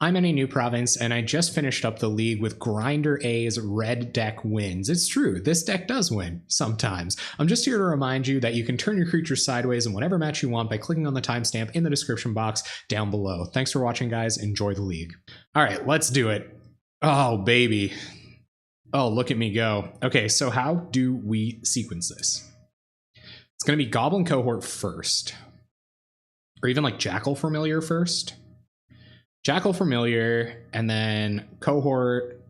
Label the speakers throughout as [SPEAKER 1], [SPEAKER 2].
[SPEAKER 1] I'm in a new province, and I just finished up the league with Grinder A's red deck wins. It's true, this deck does win, sometimes. I'm just here to remind you that you can turn your creature sideways in whatever match you want by clicking on the timestamp in the description box down below. Thanks for watching, guys. Enjoy the league. All right, let's do it. Oh, baby. Oh, look at me go. Okay, so how do we sequence this? It's going to be Goblin Cohort first. Or even like Jackal Familiar first. Jackal Familiar, and then Cohort.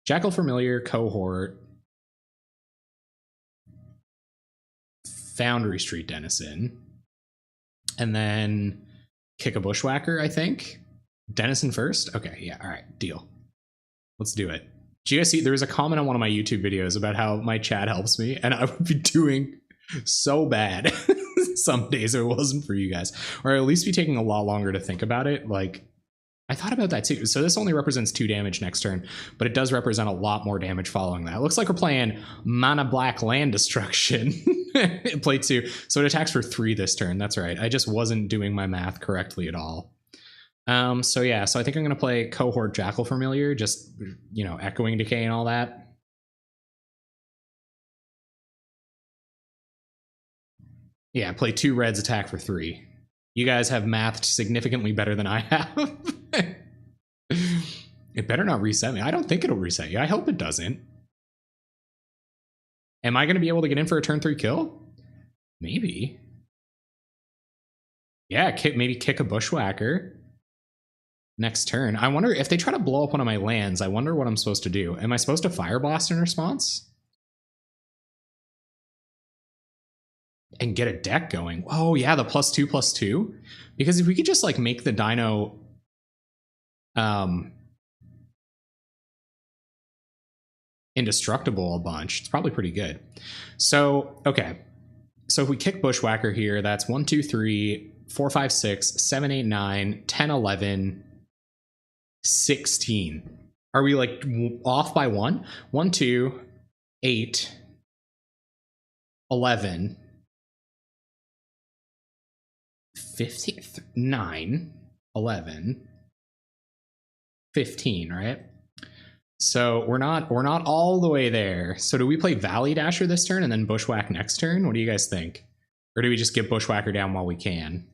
[SPEAKER 1] Jackal Familiar, Cohort. Foundry Street Denizen. And then kick a Bushwhacker, I think. Denizen first? Okay, yeah, all right, deal. Let's do it. Do you guys see, there was a comment on one of my YouTube videos about how my chat helps me, and I would be doing so bad some days if it wasn't for you guys, or at least be taking a lot longer to think about it. Like, I thought about that too. So this only represents 2 damage next turn, but it does represent a lot more damage following that. It looks like we're playing Mana Black Land Destruction. Play 2, so it attacks for 3 this turn. That's right. I just wasn't doing my math correctly at all. So yeah, so I think I'm going to play Cohort Jackal Familiar, just, you know, Echoing Decay and all that. Yeah, play 2 reds, attack for 3. You guys have mathed significantly better than I have. It better not reset me. I don't think it'll reset you. I hope it doesn't. Am I going to be able to get in for a turn 3 kill? Maybe. Yeah, maybe kick a Bushwhacker next turn. I wonder if they try to blow up one of my lands. I wonder what I'm supposed to do. Am I supposed to Fire Blast in response? And get a deck going. Oh yeah, the +2/+2. Because if we could just like make the dino indestructible a bunch, it's probably pretty good. So okay, so if we kick Bushwhacker here, that's 1 2 3 4 5 6 7 8 9 10 11 16. Are we like off by 1? 1 2 8 11 15, 9, 11, 15, right? So we're not all the way there. So do we play Valley Dasher this turn and then Bushwhack next turn? What do you guys think? Or do we just get Bushwhacker down while we can?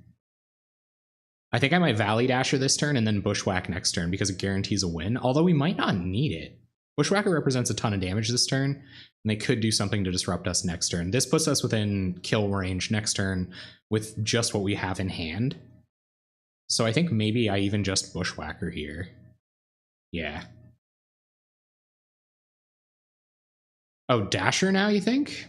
[SPEAKER 1] I think I might Valley Dasher this turn and then Bushwhack next turn because it guarantees a win, although we might not need it. Bushwhacker represents a ton of damage this turn, and they could do something to disrupt us next turn. This puts us within kill range next turn with just what we have in hand. So I think maybe I even just Bushwhacker here. Yeah. Oh, Dasher now, you think?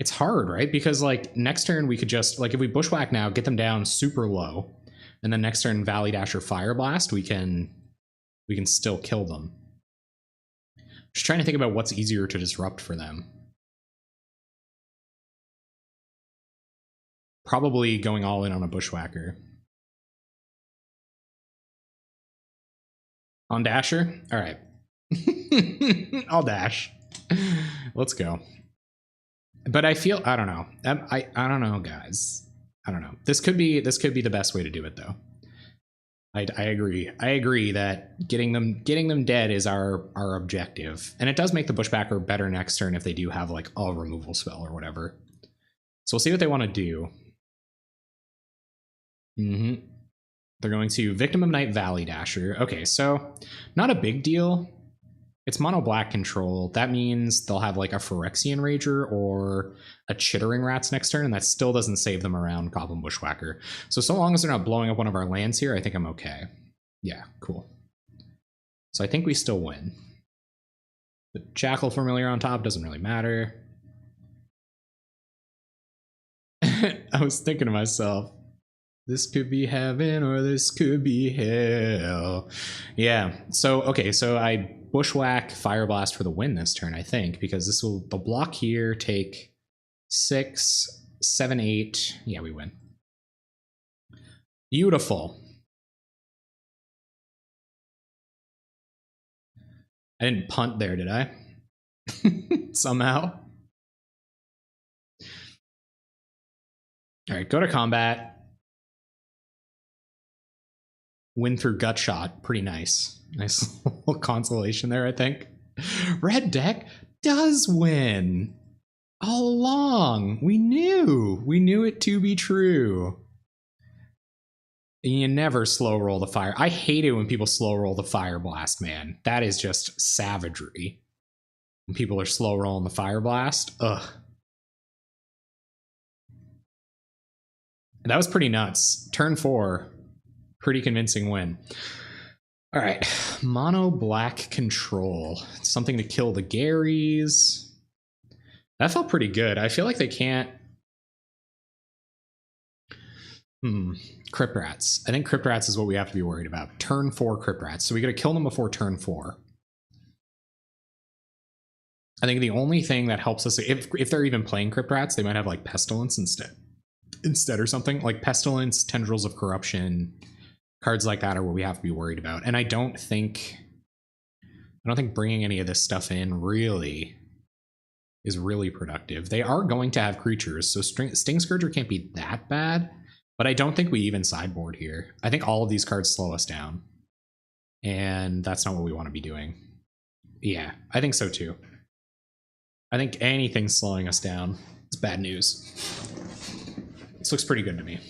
[SPEAKER 1] It's hard, right? Because like next turn we could just, like if we Bushwhack now, get them down super low, and then next turn Valley Dasher Fire Blast, we can still kill them. Just trying to think about what's easier to disrupt for them. Probably going all in on a Bushwhacker. On Dasher? All right. I'll dash. Let's go. But I feel, I don't know. I don't know, guys. I don't know. This could be the best way to do it, though. I agree. I agree that getting them dead is our objective, and it does make the Bushwhacker better next turn if they do have like a removal spell or whatever. So we'll see what they want to do. They're going to Victim of Night Valley Dasher. Okay, so not a big deal. It's mono black control. That means they'll have like a Phyrexian Rager or a Chittering Rats next turn, and that still doesn't save them around Goblin Bushwhacker. So long as they're not blowing up one of our lands here, I think I'm okay. Yeah, cool. So I think we still win. The Jackal Familiar on top doesn't really matter. I was thinking to myself, this could be heaven or this could be hell. Yeah, so okay, so I Bushwhack Fire Blast for the win this turn, I think, because this will, the block here take 6, 7, 8. Yeah, we win. Beautiful. I didn't punt there, did I? Somehow. All right, go to combat. Win through gut shot. Pretty nice. Nice little consolation there, I think. Red deck does win. All along. We knew. We knew it to be true. And you never slow roll the fire. I hate it when people slow roll the fire blast, man. That is just savagery. When people are slow rolling the fire blast. Ugh. That was pretty nuts. Turn 4. Pretty convincing win. All right. Mono black control. Something to kill the Garys. That felt pretty good. I feel like they can't. Crypt Rats. I think Crypt Rats is what we have to be worried about. Turn 4 Crypt Rats. So we got to kill them before turn 4. I think the only thing that helps us, if they're even playing Crypt Rats, they might have like Pestilence instead or something. Like Pestilence, Tendrils of Corruption, cards like that are what we have to be worried about. And I don't think bringing any of this stuff in really is really productive. They are going to have creatures, so Sting Scourger can't be that bad. But I don't think we even sideboard here. I think all of these cards slow us down. And that's not what we want to be doing. Yeah, I think so too. I think anything slowing us down is bad news. This looks pretty good to me.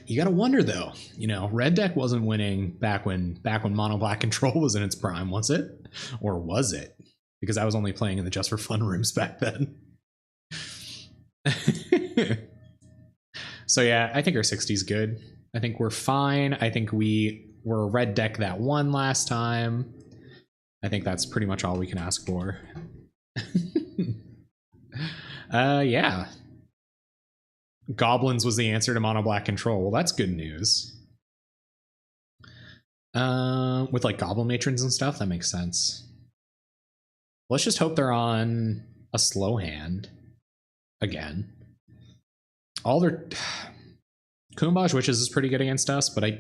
[SPEAKER 1] You gotta wonder though, you know, red deck wasn't winning back when mono black control was in its prime, was it? Or was it? Because I was only playing in the just for fun rooms back then. So yeah, I think our 60 is good. I think we're fine. I think we were a red deck that won last time. I think that's pretty much all we can ask for. Yeah. Goblins was the answer to mono black control. Well, that's good news. With like goblin matrons and stuff, that makes sense. Let's just hope they're on a slow hand again. All their Kumbaj Witches is pretty good against us, but I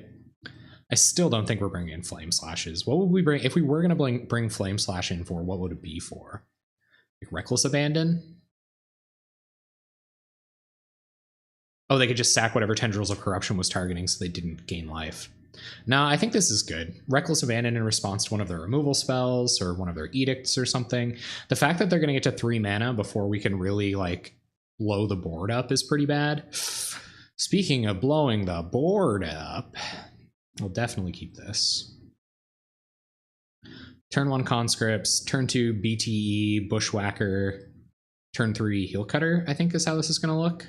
[SPEAKER 1] still don't think we're bringing in Flame Slashes. What would we bring if we were going to bring Flame Slash in for? What would it be for? Like Reckless Abandon? Oh, they could just sack whatever Tendrils of Corruption was targeting so they didn't gain life. No, I think this is good. Reckless Abandon in response to one of their removal spells or one of their edicts or something. The fact that they're going to get to 3 mana before we can really like blow the board up is pretty bad. Speaking of blowing the board up, we'll definitely keep this. Turn 1 Conscripts, turn 2 BTE, Bushwhacker, turn 3 Heel Cutter, I think is how this is going to look.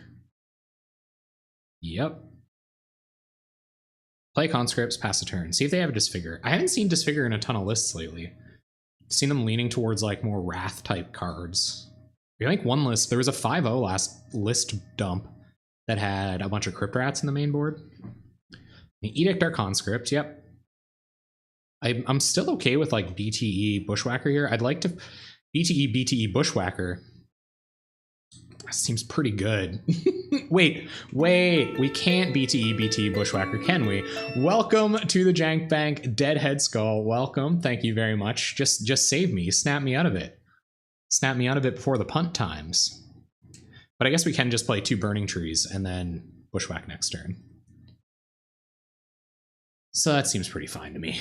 [SPEAKER 1] Yep. Play Conscripts, pass a turn. See if they have a Disfigure. I haven't seen Disfigure in a ton of lists lately. I've seen them leaning towards like more Wrath type cards. I think one list, there was a 5-0 last list dump that had a bunch of Crypt Rats in the main board. The Edict our Conscript, yep. I'm still okay with like BTE Bushwhacker here. I'd like to BTE Bushwhacker. That seems pretty good. wait, we can't BTE Bushwhacker, can we? Welcome to the Jank Bank, Deadhead Skull. Welcome, thank you very much. Just save me, snap me out of it. Snap me out of it before the punt times. But I guess we can just play 2 Burning Trees and then Bushwhack next turn. So that seems pretty fine to me.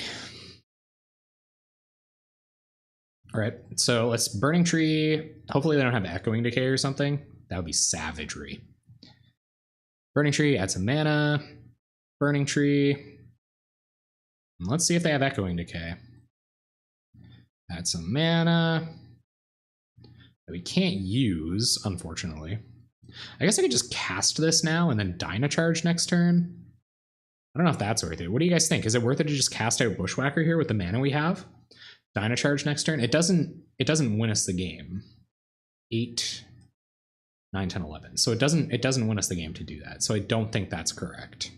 [SPEAKER 1] All right, so let's Burning Tree. Hopefully they don't have Echoing Decay or something. That would be savagery. Burning Tree, add some mana. Burning Tree. Let's see if they have Echoing Decay. Add some mana that we can't use, unfortunately. I guess I could just cast this now and then Dynacharge next turn. I don't know if that's worth it. What do you guys think? Is it worth it to just cast out Bushwhacker here with the mana we have? Dynacharge next turn? It doesn't win us the game. 8, 9, 10, 11. So it doesn't win us the game to do that. So I don't think that's correct.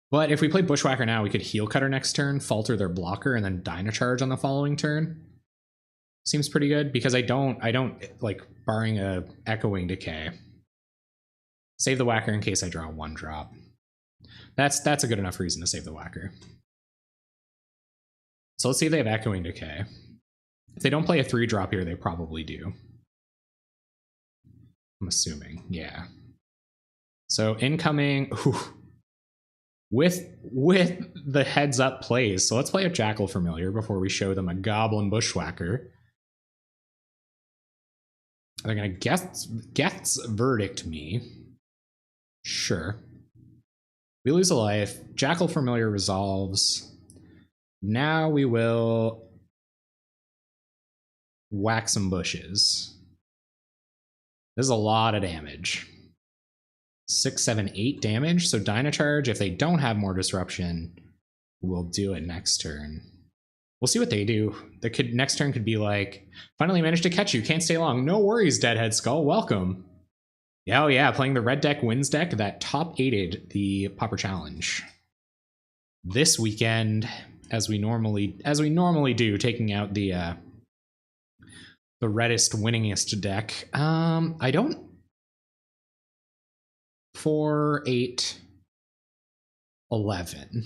[SPEAKER 1] But if we play Bushwhacker now, we could Heel Cutter next turn, falter their blocker, and then Dynacharge on the following turn. Seems pretty good because I don't like barring a Echoing Decay. Save the Whacker in case I draw a 1-drop. That's a good enough reason to save the Whacker. So let's see if they have Echoing Decay. If they don't play a 3-drop here, they probably do. I'm assuming, yeah. So incoming, with the heads up plays. So let's play a Jackal Familiar before we show them a Goblin Bushwhacker. They're gonna Geth's Verdict me. Sure. We lose a life. Jackal Familiar resolves. Now we will whack some bushes. This is a lot of damage. 6, 7, 8 damage. So Dynacharge, if they don't have more disruption, we'll do it next turn. We'll see what they do. Next turn could be like, finally managed to catch you, can't stay long. No worries, Deadhead Skull, welcome. Yeah, oh yeah, playing the red deck wins deck that top 8'd the Pauper Challenge this weekend, as we normally do, taking out the reddest, winningest deck. I don't. 4, 8, 11.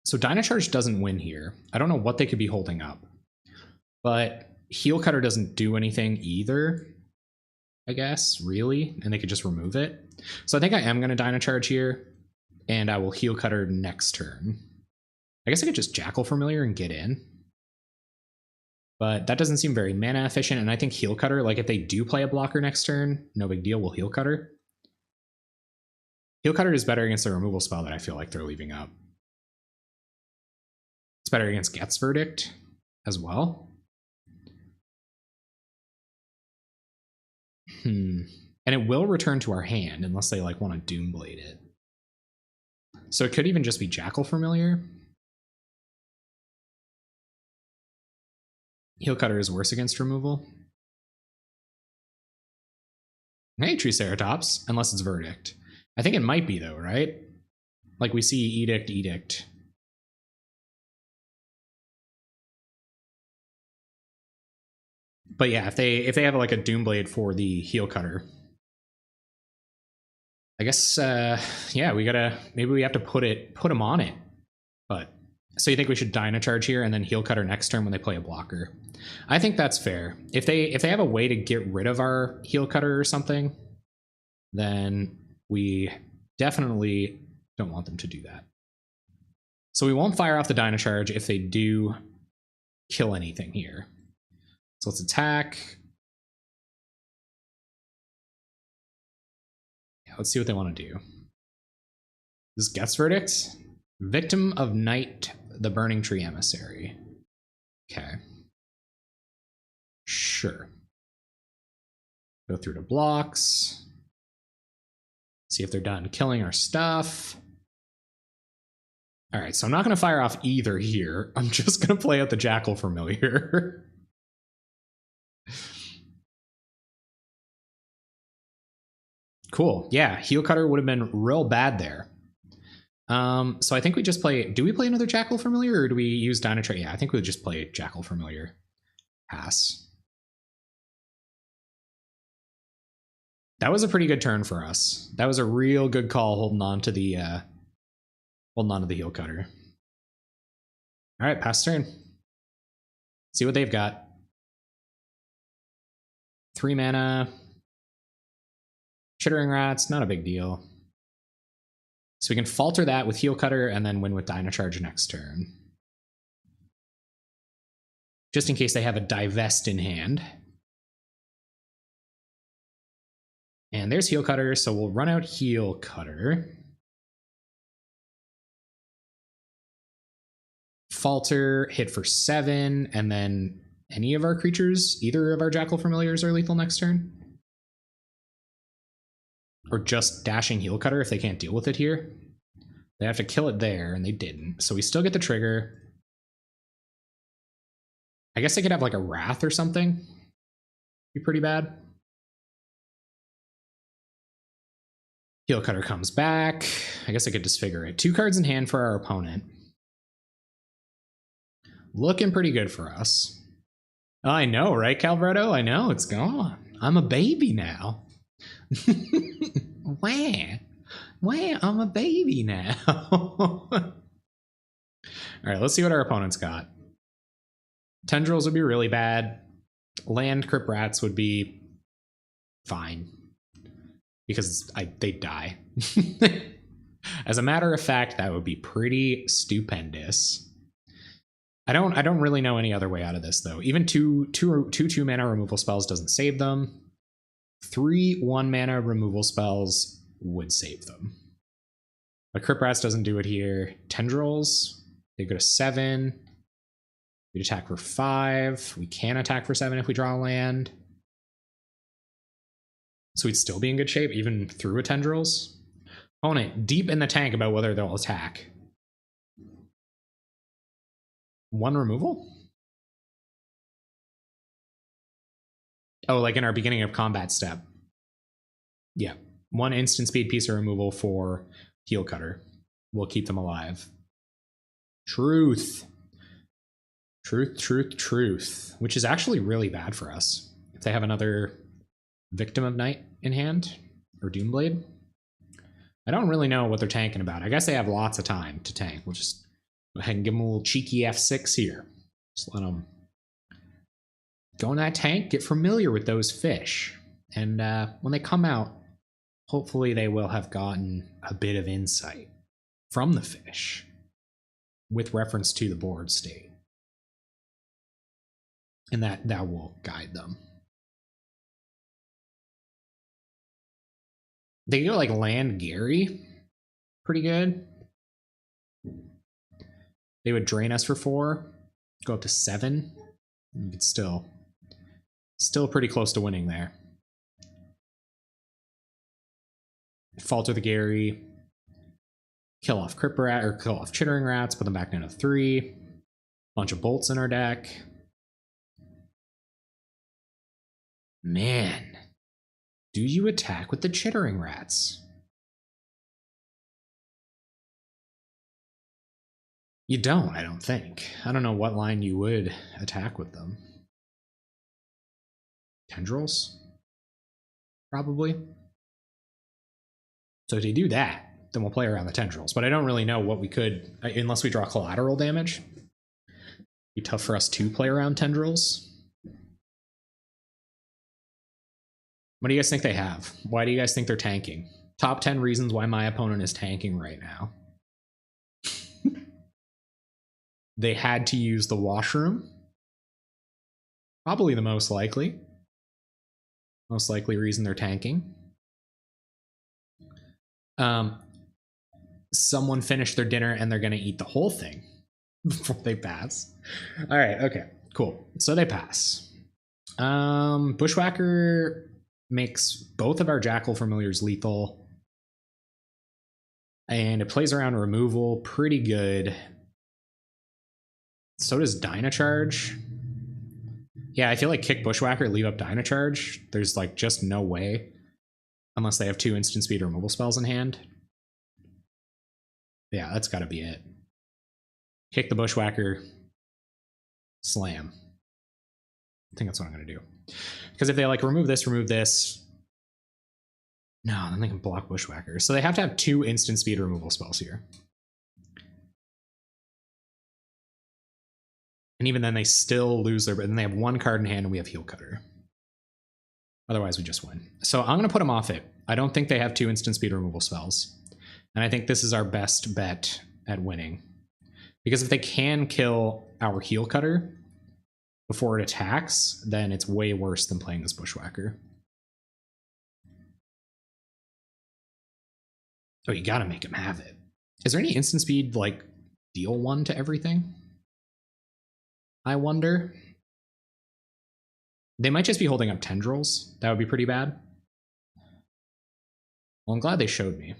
[SPEAKER 1] So Dynacharge doesn't win here. I don't know what they could be holding up, but Heel Cutter doesn't do anything either, I guess, really, and they could just remove it. So I think I am going to Dynacharge here, and I will Heel Cutter next turn. I guess I could just Jackal Familiar and get in, but that doesn't seem very mana efficient, and I think Heel Cutter, like if they do play a blocker next turn, no big deal, we'll Heel Cutter. Heel Cutter is better against the removal spell that I feel like they're leaving up. It's better against Geth's Verdict as well. And it will return to our hand unless they like want to Doomblade it. So it could even just be Jackal Familiar. Heel Cutter is worse against removal. Hey, Triceratops, unless it's Verdict. I think it might be though, right? Like we see Edict. But yeah, if they have like a Doomblade for the Heel Cutter, I guess yeah, maybe we have to put them on it. But so you think we should Dynacharge here and then Heel Cutter next turn when they play a blocker? I think that's fair. If they have a way to get rid of our Heel Cutter or something, then we definitely don't want them to do that. So we won't fire off the Dynacharge if they do kill anything here. So let's attack. Yeah, let's see what they want to do. This is Geth's Verdict. Victim of Night, the Burning Tree Emissary. Okay. Sure. Go through to blocks. See if they're done killing our stuff. All right, so I'm not going to fire off either here. I'm just going to play out the Jackal Familiar. Cool. Yeah, Heel Cutter would have been real bad there. So I think we just play... Do we play another Jackal Familiar or do we use Dynacharge? Yeah, I think we'll just play Jackal Familiar. Pass. That was a pretty good turn for us. That was a real good call holding on to the Heel Cutter. All right, pass turn. See what they've got. 3 mana. Chittering Rats, not a big deal. So we can falter that with Heel Cutter and then win with Dynacharge next turn. Just in case they have a Divest in hand. And there's Heel Cutter, so we'll run out Heel Cutter. Falter, hit for 7, and then any of our creatures, either of our Jackal Familiars are lethal next turn. Or just dashing Heel Cutter if they can't deal with it here. They have to kill it there, and they didn't. So we still get the trigger. I guess they could have like a Wrath or something. Be pretty bad. Heel Cutter comes back. I guess I could disfigure it. 2 cards in hand for our opponent. Looking pretty good for us. Oh, I know, right, Calvredo? I know, it's gone. I'm a baby now. Wah, I'm a baby now. All right, let's see what our opponent's got. Tendrils would be really bad. Land Crypt Rats would be fine. Because they die. As a matter of fact, that would be pretty stupendous. I don't really know any other way out of this though. Even two mana removal spells doesn't save them. 3 1-mana removal spells would save them. But Crypt Rats doesn't do it here. Tendrils, they go to 7. We'd attack for 5. We can attack for 7 if we draw a land. So we'd still be in good shape, even through a Tendrils. Opponent deep in the tank about whether they'll attack. 1 removal? Oh, like in our beginning of combat step. Yeah. 1 instant speed piece of removal for Heel Cutter. We'll keep them alive. Truth. Truth. Which is actually really bad for us. If they have another Victim of Night in hand, or Doomblade. I don't really know what they're tanking about. I guess they have lots of time to tank. We'll just go ahead and give them a little cheeky F6 here. Just let them go in that tank, get familiar with those fish. And when they come out, hopefully they will have gotten a bit of insight from the fish with reference to the board state. And that will guide them. They go like land Gary. Pretty good. They would drain us for 4. Go up to 7. You could still pretty close to winning there. Falter the Gary. Kill off Crypt Rat, or kill off Chittering Rats, put them back down to 3. Bunch of bolts in our deck. Man. Do you attack with the Chittering Rats? You don't, I don't think. I don't know what line you would attack with them. Tendrils? Probably. So if you do that, then we'll play around the Tendrils. But I don't really know what we could, unless we draw collateral damage. It'd be tough for us to play around Tendrils. What do you guys think they have? Why do you guys think they're tanking? Top 10 reasons why my opponent is tanking right now. They had to use the washroom. Probably the most likely. Most likely reason they're tanking. Someone finished their dinner and they're going to eat the whole thing before they pass. All right, okay, cool. So they pass. Bushwhacker makes both of our Jackal Familiars lethal. And it plays around removal pretty good. So does Dynacharge. Yeah, I feel like kick Bushwhacker, leave up Dynacharge. There's like just no way. Unless they have 2 instant speed removal spells in hand. Yeah, that's gotta be it. Kick the Bushwhacker. Slam. I think that's what I'm gonna do. Because if they like remove this, no, then they can block Bushwhacker. So they have to have 2 instant speed removal spells here. And even then they still lose their, but then they have 1 card in hand and we have Heel Cutter. Otherwise we just win. So I'm gonna put them off it. I don't think they have 2 instant speed removal spells. And I think this is our best bet at winning. Because if they can kill our Heel Cutter before it attacks, then it's way worse than playing this Bushwhacker. Oh, you gotta make him have it. Is there any instant speed, like, deal 1 to everything? I wonder. They might just be holding up Tendrils. That would be pretty bad. Well, I'm glad they showed me.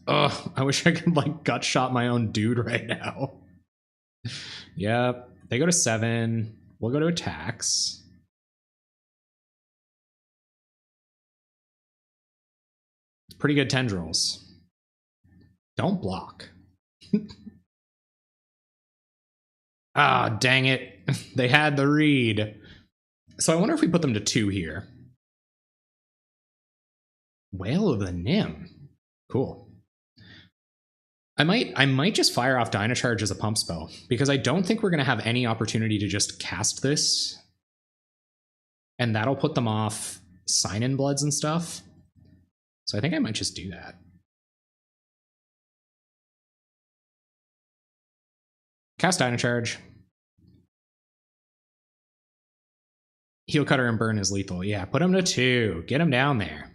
[SPEAKER 1] Ugh, I wish I could, like, gut shot my own dude right now. Yep. They go to 7. We'll go to attacks. Pretty good Tendrils. Don't block. Ah, dang it. They had the read. So I wonder if we put them to 2 here. Whale of the Nim. Cool. I might just fire off Dynacharge as a pump spell, because I don't think we're going to have any opportunity to just cast this. And that'll put them off Sign-in Bloods and stuff. So I think I might just do that. Cast Dino Charge. Heal Cutter and Burn is lethal. Yeah, put him to 2. Get him down there.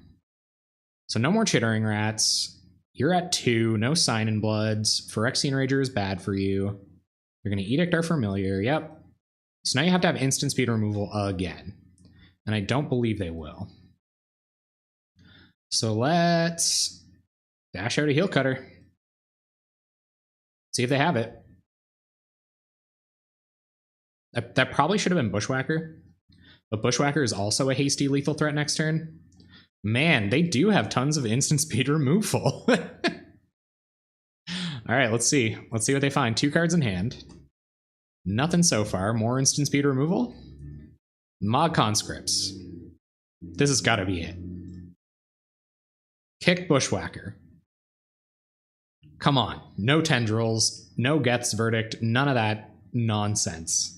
[SPEAKER 1] So no more Chittering Rats. You're at 2. No Sign in Bloods. Phyrexian Rager is bad for you. You're going to Edict our Familiar. Yep. So now you have to have instant speed removal again. And I don't believe they will. So let's dash out a Heal Cutter. See if they have it. That probably should have been Bushwhacker. But Bushwhacker is also a hasty lethal threat next turn. Man, they do have tons of instant speed removal. All right, let's see. Let's see what they find. 2 cards in hand. Nothing so far. More instant speed removal. Mog Conscripts. This has got to be it. Kick Bushwhacker. Come on. No Tendrils. No Geth's Verdict. None of that nonsense.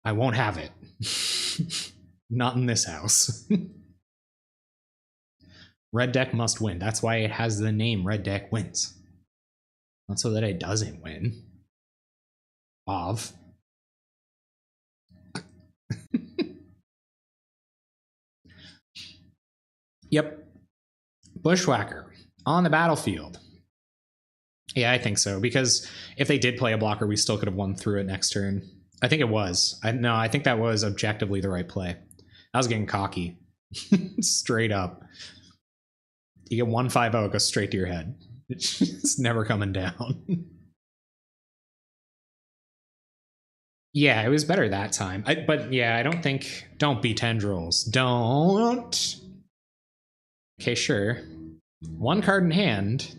[SPEAKER 1] I won't have it. Not in this house. Red deck must win. That's why it has the name Red Deck Wins. Not so that it doesn't win. Yep. Bushwhacker on the battlefield. Yeah, I think so. Because if they did play a blocker, we still could have won through it next turn. I think it was. No, I think that was objectively the right play. I was getting cocky. Straight up. You get 1-5-0, it goes straight to your head. It's never coming down. Yeah, it was better that time. But yeah, I don't think... Don't be Tendrils. Don't. Okay, sure. 1 card in hand.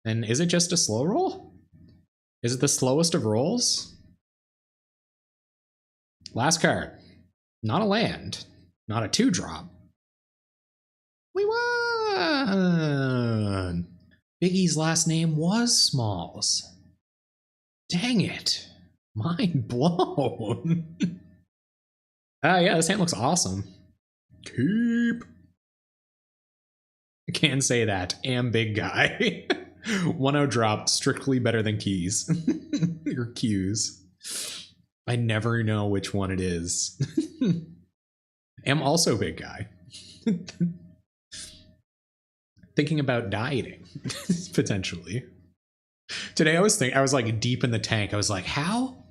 [SPEAKER 1] And is it just a slow roll? Is it the slowest of rolls? Last card. Not a land. Not a 2-drop. We won! Biggie's last name was Smalls. Dang it. Mind blown. Yeah, this hand looks awesome. Keep. I can say that. Am big guy. 1-0 drop, strictly better than keys. Or cues. I never know which one it is. Am also big guy. Thinking about dieting, potentially. Today I was like deep in the tank. I was like, how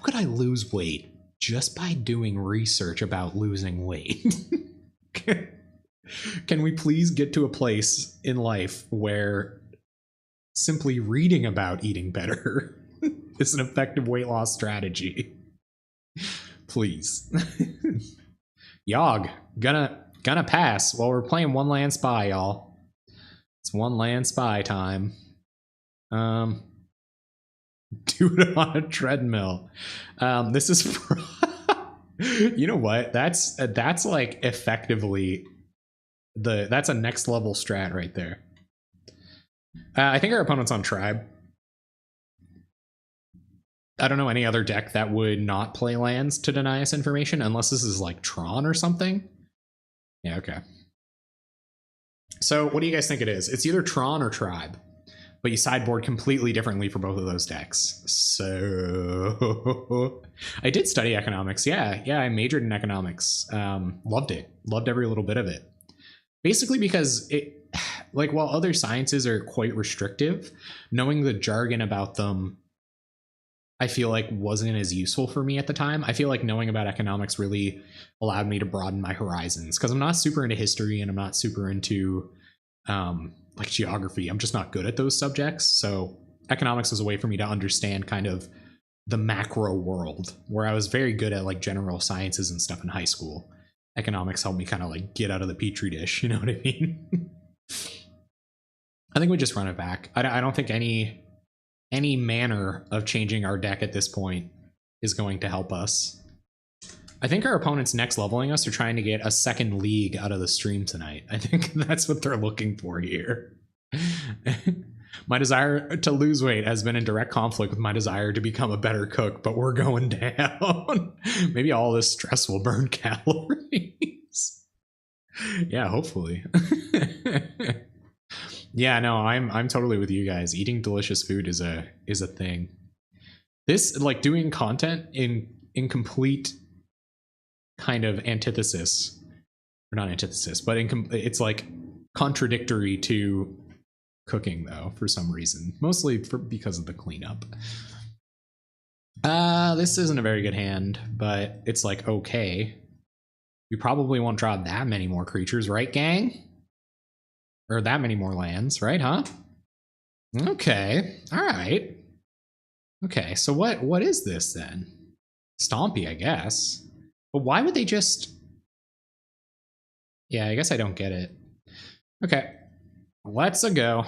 [SPEAKER 1] could I lose weight just by doing research about losing weight? Can we please get to a place in life where simply reading about eating better is an effective weight loss strategy? Please. Yogg, gonna pass while we're playing One Land Spy, y'all. It's One Land Spy time. Do it on a treadmill. This is you know what? That's like effectively that's a next level strat right there. I think our opponent's on Tribe. I don't know any other deck that would not play lands to deny us information, unless this is like Tron or something. Yeah, okay. So what do you guys think it is? It's either Tron or Tribe, but you sideboard completely differently for both of those decks. So I did study economics. Yeah, I majored in economics. Loved it. Loved every little bit of it. Basically because it, like, while other sciences are quite restrictive, knowing the jargon about them, I feel like wasn't as useful for me at the time. I feel like knowing about economics really allowed me to broaden my horizons, because I'm not super into history and I'm not super into like geography. I'm just not good at those subjects. So economics was a way for me to understand kind of the macro world, where I was very good at like general sciences and stuff in high school. Economics helped me kind of like get out of the petri dish. You know what I mean? I think we just run it back. I don't think any manner of changing our deck at this point is going to help us. I think our opponents next leveling us are trying to get a second league out of the stream tonight. I think that's what they're looking for here. My desire to lose weight has been in direct conflict with my desire to become a better cook, but we're going down. Maybe all this stress will burn calories. Yeah, hopefully. Yeah, no, I'm totally with you guys. Eating delicious food is a thing. This, like, doing content in complete kind of antithesis, or not antithesis, but it's like contradictory to cooking though for some reason, mostly because of the cleanup. This isn't a very good hand, but it's like okay. We probably won't draw that many more creatures, right, gang? Or that many more lands, right? Huh? Okay. All right. Okay. So what is this then? Stompy, I guess. But why would they just? Yeah, I guess I don't get it. Okay. Let's go.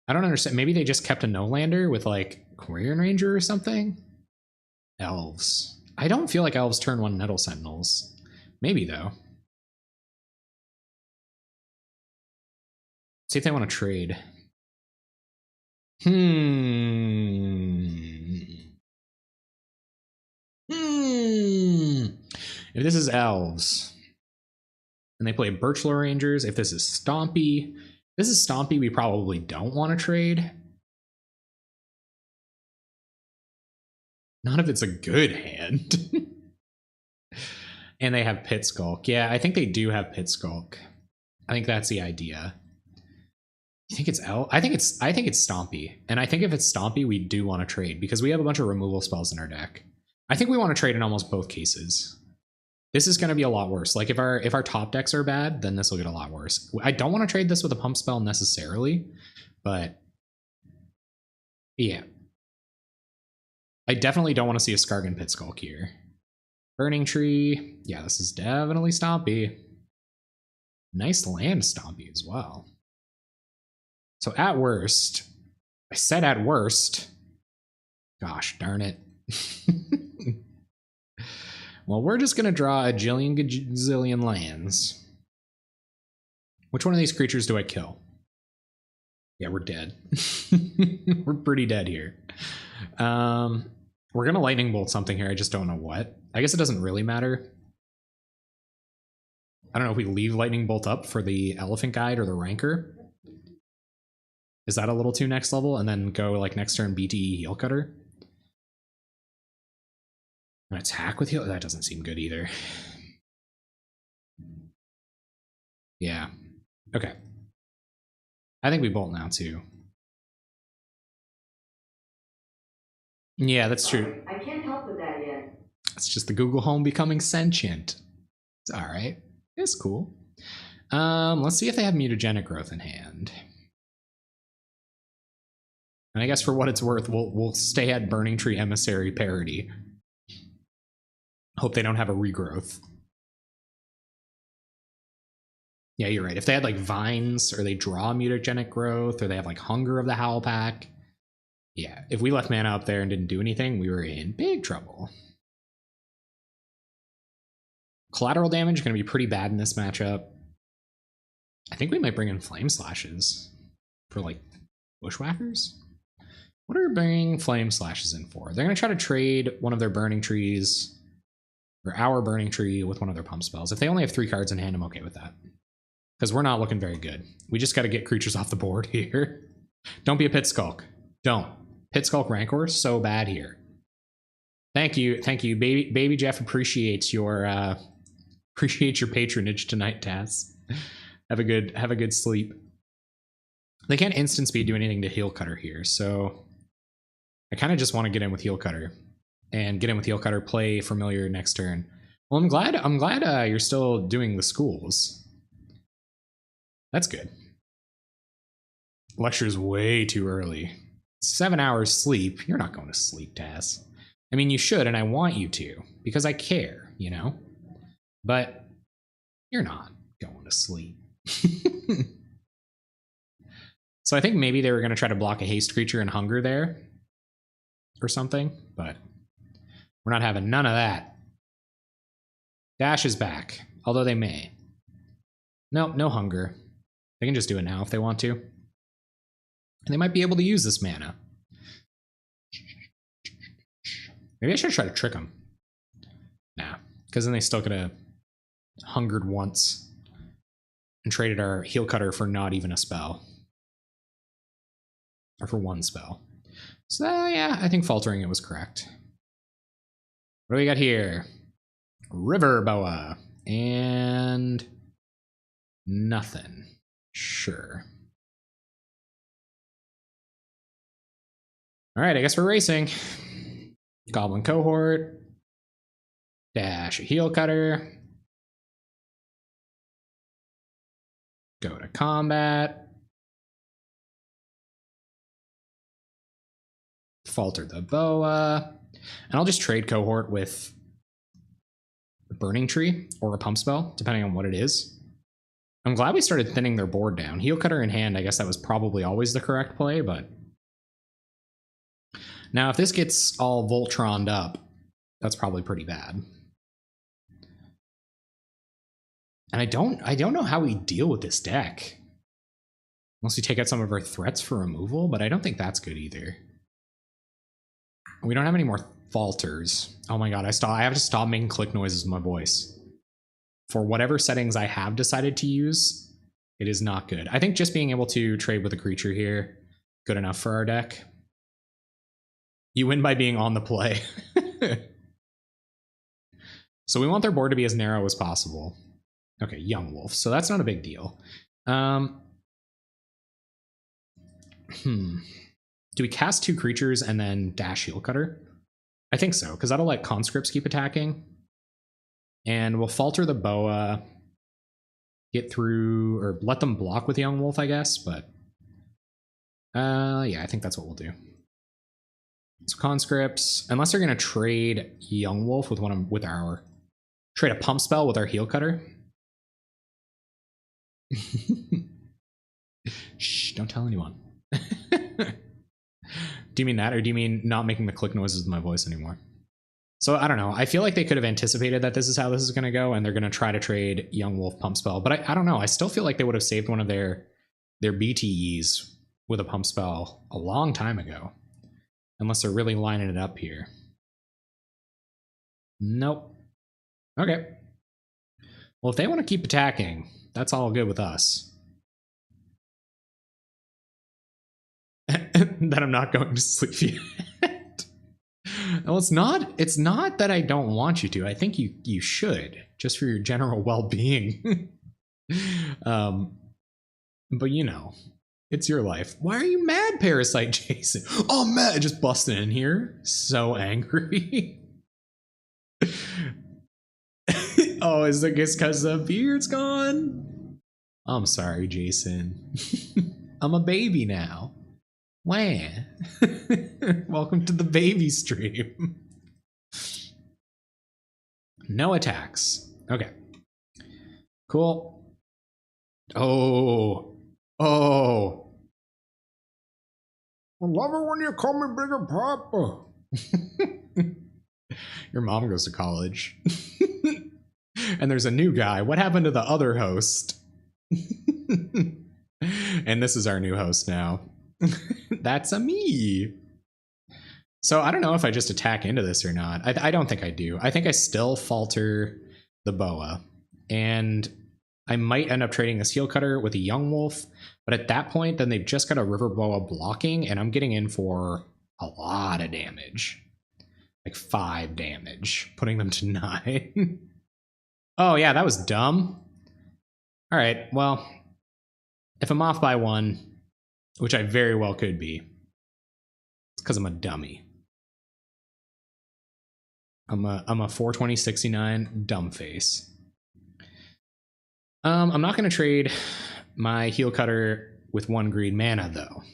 [SPEAKER 1] I don't understand. Maybe they just kept a no-lander with like Quarian Ranger or something? Elves. I don't feel like elves turn 1 Nettle Sentinels. Maybe though. See if they want to trade. If this is elves and they play Birchlore Rangers, if this is Stompy, we probably don't want to trade. Not if it's a good hand. And they have Pit Skulk. Yeah, I think they do have Pit Skulk. I think that's the idea. You think it's L? I think it's Stompy. And I think if it's Stompy, we do want to trade because we have a bunch of removal spells in our deck. I think we want to trade in almost both cases. This is going to be a lot worse. Like if our top decks are bad, then this will get a lot worse. I don't want to trade this with a pump spell necessarily, but yeah. I definitely don't want to see a Skargan Pit Skulk here. Burning Tree. Yeah, this is definitely Stompy. Nice land Stompy as well. So at worst, I said at worst. Gosh darn it. Well, we're just going to draw a gazillion lands. Which one of these creatures do I kill? Yeah, we're dead. We're pretty dead here. We're going to lightning bolt something here. I just don't know what. I guess it doesn't really matter. I don't know if we leave lightning bolt up for the elephant guide or the rancor. Is that a little too next level? And then go like next turn BTE heel cutter? An attack with heal? That doesn't seem good either. Yeah. Okay. I think we bolt now too. Yeah, that's true.
[SPEAKER 2] I can't help with that yet.
[SPEAKER 1] It's just the Google Home becoming sentient. It's all right. It's cool. Let's see if they have mutagenic growth in hand. And I guess for what it's worth, we'll stay at Burning Tree Emissary parity. Hope they don't have a regrowth. Yeah, you're right. If they had like vines, or they draw mutagenic growth, or they have like Hunger of the Howl Pack. Yeah, if we left mana up there and didn't do anything, we were in big trouble. Collateral damage is going to be pretty bad in this matchup. I think we might bring in Flame Slashes for like Bushwhackers. What are we bringing Flame Slashes in for? They're going to try to trade one of their Burning Trees, or our Burning Tree, with one of their pump spells. If they only have 3 cards in hand, I'm okay with that. Because we're not looking very good. We just got to get creatures off the board here. Don't be a Pit Skulk. Don't. Pit Skulk Rancor, so bad here. Thank you, baby Jeff appreciates your patronage tonight, Taz. Have a good sleep. They can't instant speed do anything to Heel Cutter here, so I kind of just want to get in with Heel Cutter and get in with Heel Cutter, play Familiar next turn. Well, I'm glad you're still doing the schools. That's good. Lecture's way too early. 7 hours sleep. You're not going to sleep, Taz. I mean, you should, and I want you to, because I care, you know? But you're not going to sleep. So I think maybe they were going to try to block a haste creature and Hunger there or something, but we're not having none of that. Dash is back, although they may. Nope, no Hunger. They can just do it now if they want to. And they might be able to use this mana. Maybe I should try to trick them. Nah, because then they still could have hungered once and traded our Heel Cutter for not even a spell. or for one spell. So yeah, I think faltering it was correct. What do we got here? River Boa and nothing. Sure. All right, I guess we're racing. Goblin cohort. Dash a heel cutter. Go to combat. Falter the boa. And I'll just trade cohort with a burning tree or a pump spell, depending on what it is. I'm glad we started thinning their board down. Heel cutter in hand, I guess that was probably always the correct play, but now if this gets all Voltroned up, that's probably pretty bad. And I don't know how we deal with this deck. Unless we take out some of our threats for removal, but I don't think that's good either. We don't have any more falters. Oh my god, I have to stop making click noises with my voice. For whatever settings I have decided to use, it is not good. I think just being able to trade with a creature here, good enough for our deck. You win by being on the play. So we want their board to be as narrow as possible. Okay, Young Wolf, so that's not a big deal. Do we cast 2 creatures and then dash heel cutter? I think so, because that'll let conscripts keep attacking. And we'll falter the boa, get through, or let them block with Young Wolf, I guess, but yeah, I think that's what we'll do. So conscripts, unless they're gonna trade Young Wolf with our trade a pump spell with our heel cutter. Shh, don't tell anyone. Do you mean that, or do you mean not making the click noises with my voice anymore? So I don't know. I feel like they could have anticipated that this is how this is going to go, and they're going to try to trade Young Wolf pump spell. But I don't know. I still feel like they would have saved one of their BTEs with a pump spell a long time ago, unless they're really lining it up here. Nope. Okay. Well, if they want to keep attacking, that's all good with us. That I'm not going to sleep yet. Well, it's not that I don't want you to. I think you should, just for your general well-being. But you know, it's your life. Why are you mad, Parasite Jason? Oh, I'm mad, just busting in here. So angry. Oh, is it because the beard's gone? I'm sorry, Jason. I'm a baby now. Wah. Welcome to the baby stream. No attacks. Okay. Cool. Oh. Oh. I love it when you call me Bigger Papa. Your mom goes to college. And there's a new guy. What happened to the other host? And this is our new host now. That's a me. So I don't know if I just attack into this or not. I don't think I do. I think I still falter the boa, and I might end up trading this heel cutter with a Young Wolf. But at that point, then they've just got a river boa blocking, and I'm getting in for a lot of damage, like 5 damage, putting them to 9. Oh yeah, that was dumb. All right, well, if I'm off by 1, which I very well could be, it's because I'm a dummy. I'm a 42069 dumb face. I'm not going to trade my heel cutter with 1 green mana, though.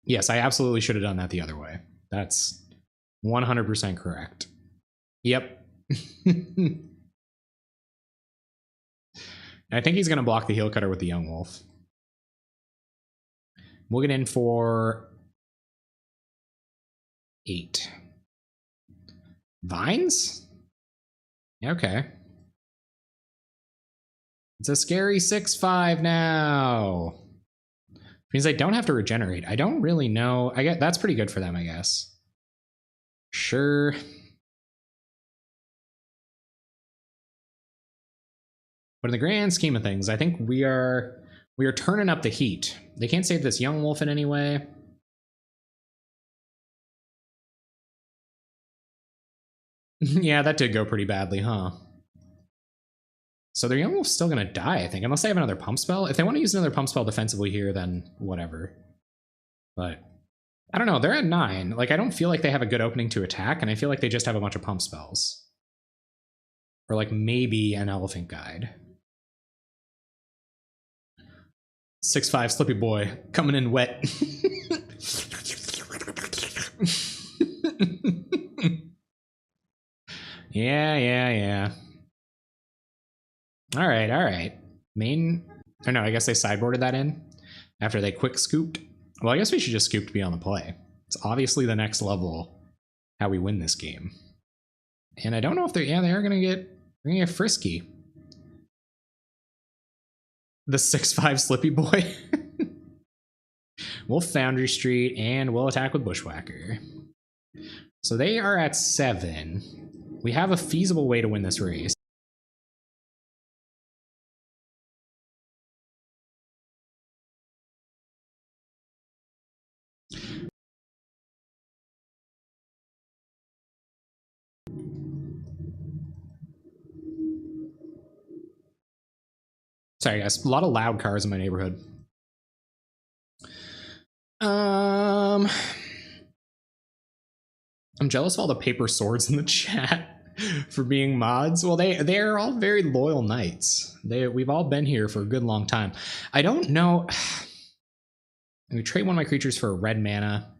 [SPEAKER 1] Yes, I absolutely should have done that the other way. That's 100% correct. Yep. I think he's going to block the heel cutter with the Young Wolf. We'll get in for 8. Vines? Okay. It's a scary 6/5 now. Means I don't have to regenerate. I don't really know. I get that's pretty good for them, I guess. Sure. But in the grand scheme of things, I think we are turning up the heat. They can't save this Young Wolf in any way. Yeah, that did go pretty badly, huh? So they're almost still gonna die, I think, unless they have another pump spell. If they want to use another pump spell defensively here, then whatever. But I don't know, they're at 9. Like, I don't feel like they have a good opening to attack, and I feel like they just have a bunch of pump spells. Or like maybe an Elephant Guide. 6'5" Slippy Boy, coming in wet. Yeah. All right. Main, or no, I guess they sideboarded that in after they quick scooped. Well, I guess we should just scoop to be on the play. It's obviously the next level how we win this game. And I don't know if they're, yeah, they are gonna get frisky. The 6'5" Slippy Boy. We'll Foundry Street and we'll attack with Bushwhacker. So they are at 7. We have a feasible way to win this race. Sorry guys, a lot of loud cars in my neighborhood. I'm jealous of all the paper swords in the chat for being mods. Well, they are all very loyal knights. We've all been here for a good long time. I don't know. We trade one of my creatures for a red mana,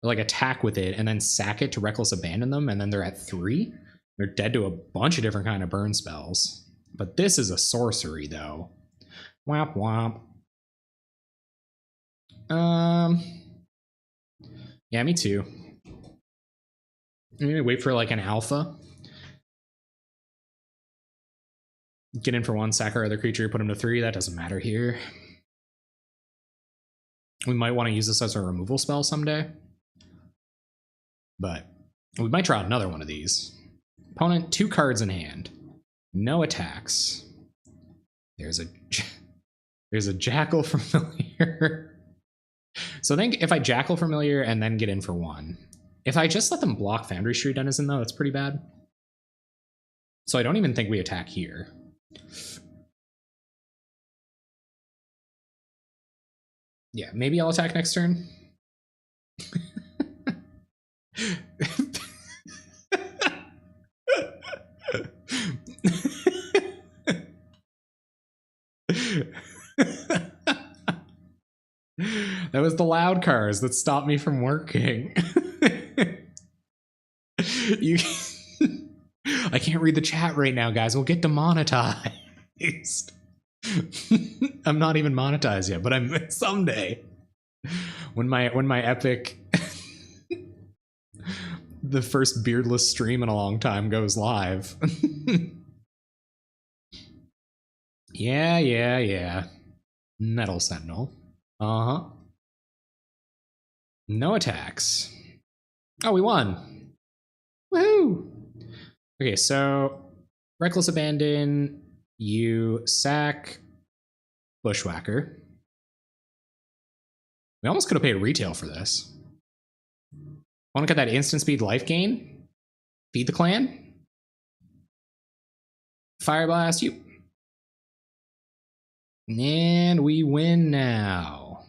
[SPEAKER 1] like attack with it, and then sack it to reckless abandon them, and then they're at 3. They're dead to a bunch of different kind of burn spells. But this is a sorcery, though. Womp womp. Yeah, me too. I'm gonna wait for like an alpha. Get in for 1, sack our other creature, put him to 3. That doesn't matter here. We might want to use this as a removal spell someday. But we might try another one of these. Opponent, 2 cards in hand. No attacks. There's a Jackal Familiar. So I think if I Jackal Familiar and then get in for 1. If I just let them block Foundry Street Denizen, though, that's pretty bad. So I don't even think we attack here. Yeah, maybe I'll attack next turn. That was the loud cars that stopped me from working. I can't read the chat right now, guys. We'll get demonetized. I'm not even monetized yet, but I'm someday. When my epic the first beardless stream in a long time goes live. Yeah. Metal Sentinel. Uh-huh. No attacks. Oh, we won. Woohoo! Okay, so Reckless Abandon, you sack Bushwhacker. We almost could have paid retail for this. Want to get that instant speed life gain? Feed the clan? Fire Blast you. And we win now.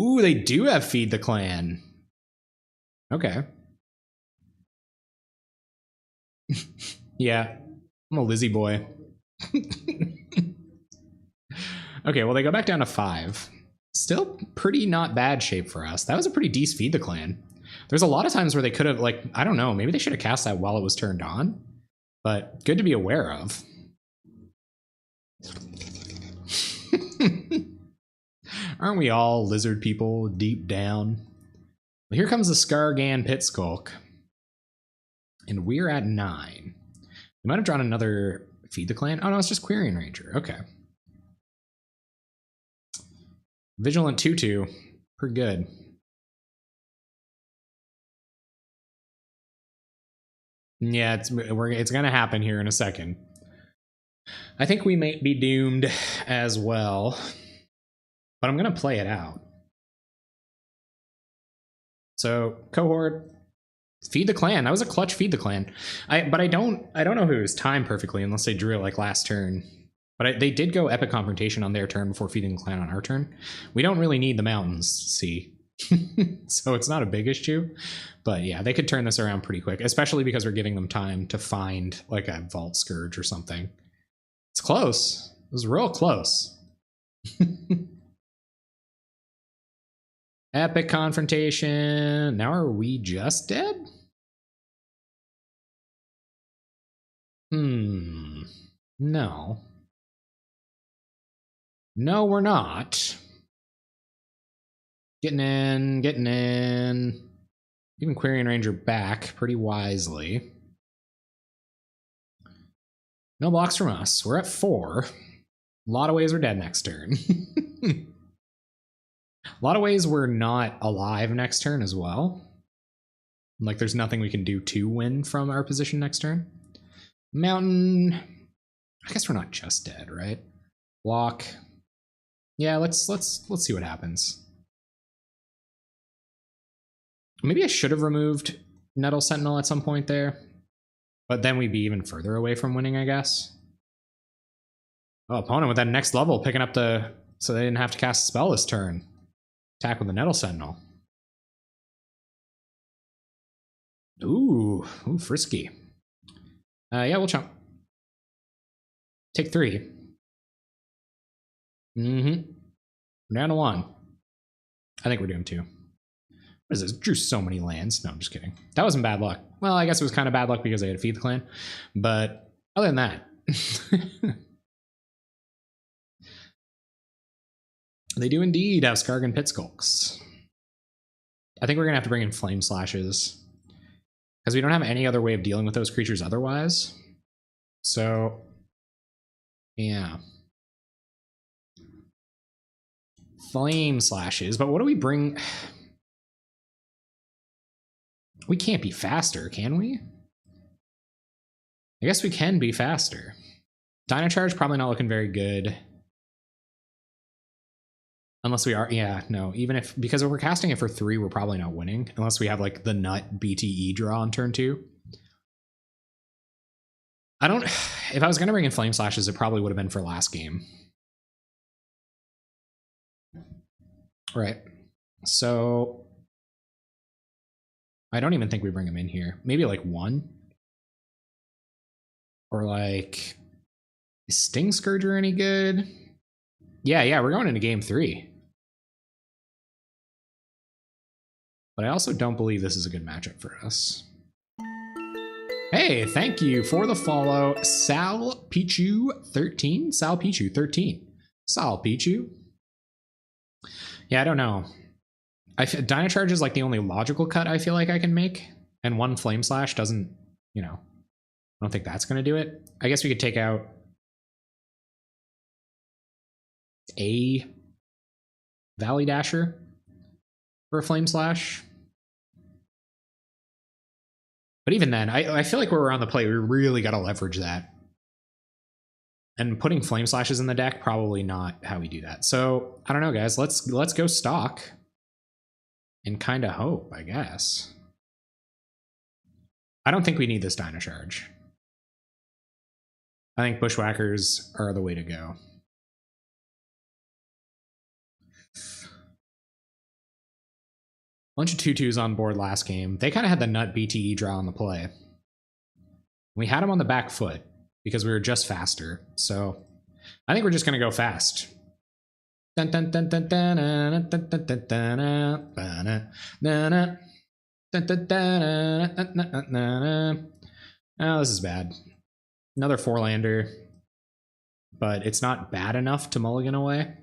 [SPEAKER 1] Ooh, they do have Feed the Clan. Okay. Yeah, I'm a Lizzie boy. Okay, well, they go back down to 5. Still pretty not bad shape for us. That was a pretty decent Feed the Clan. There's a lot of times where they could have, like, I don't know, maybe they should have cast that while it was turned on. But good to be aware of. Aren't we all lizard people deep down? Well, here comes the Skargan Pit Skulk. And we're at 9. We might have drawn another Feed the Clan. Oh, no, it's just Quirion Ranger. Okay. Vigilant 2/2. Pretty good. Yeah, it's going to happen here in a second. I think we may be doomed as well. But I'm going to play it out. So cohort, feed the clan. That was a clutch feed the clan. But I don't know if it was timed perfectly unless they drew it like last turn. But they did go epic confrontation on their turn before feeding the clan on our turn. We don't really need the mountains, see. So it's not a big issue. But yeah, they could turn this around pretty quick, especially because we're giving them time to find like a Vault Scourge or something. It's close. It was real close. Epic confrontation. Now are we just dead? No. No, we're not. Getting in. Even Quarian Ranger back pretty wisely. No blocks from us. We're at 4. A lot of ways we're dead next turn. A lot of ways we're not alive next turn as well. Like there's nothing we can do to win from our position next turn. Mountain. I guess we're not just dead, right? Block. Yeah, let's see what happens. Maybe I should have removed Nettle Sentinel at some point there, but then we'd be even further away from winning, I guess. Oh, opponent with that next level picking up the, so they didn't have to cast a spell this turn. Attack with the Nettle Sentinel. Ooh, frisky. Yeah, we'll chump. Take 3. We're down to 1. I think we're doing 2. What is this? Drew so many lands. No, I'm just kidding. That wasn't bad luck. Well, I guess it was kind of bad luck because I had to feed the clan. But other than that. They do indeed have Skargan Pit Skulks. I think we're going to have to bring in Flame Slashes. Because we don't have any other way of dealing with those creatures otherwise. So, yeah. Flame Slashes. But what do we bring? We can't be faster, can we? I guess we can be faster. Dino Charge probably not looking very good. Unless we are, yeah, no, even if, because if we're casting it for 3, we're probably not winning. Unless we have like the nut BTE draw on turn 2. I don't, if I was going to bring in Flame Slashes, it probably would have been for last game. Right. So I don't even think we bring him in here. Maybe like 1. Or like, is Sting Scourger any good? Yeah, we're going into game 3. But I also don't believe this is a good matchup for us. Hey, thank you for the follow, Sal Pichu 13. Sal Pichu 13. Sal Pichu. Yeah, I don't know. Dino Charge is like the only logical cut I feel like I can make, and 1 Flame Slash doesn't, you know, I don't think that's going to do it. I guess we could take out a Valley Dasher for a Flame Slash. But even then, I feel like when we're on the play, we really got to leverage that. And putting Flame Slashes in the deck, probably not how we do that. So, I don't know, guys. Let's go stock. And kind of hope, I guess. I don't think we need this Dino Charge. I think Bushwhackers are the way to go. Bunch of 2/2s on board last game. They kind of had the nut BTE draw on the play. We had them on the back foot because we were just faster. So I think we're just going to go fast. Oh, this is bad. Another 4-lander. But it's not bad enough to mulligan away.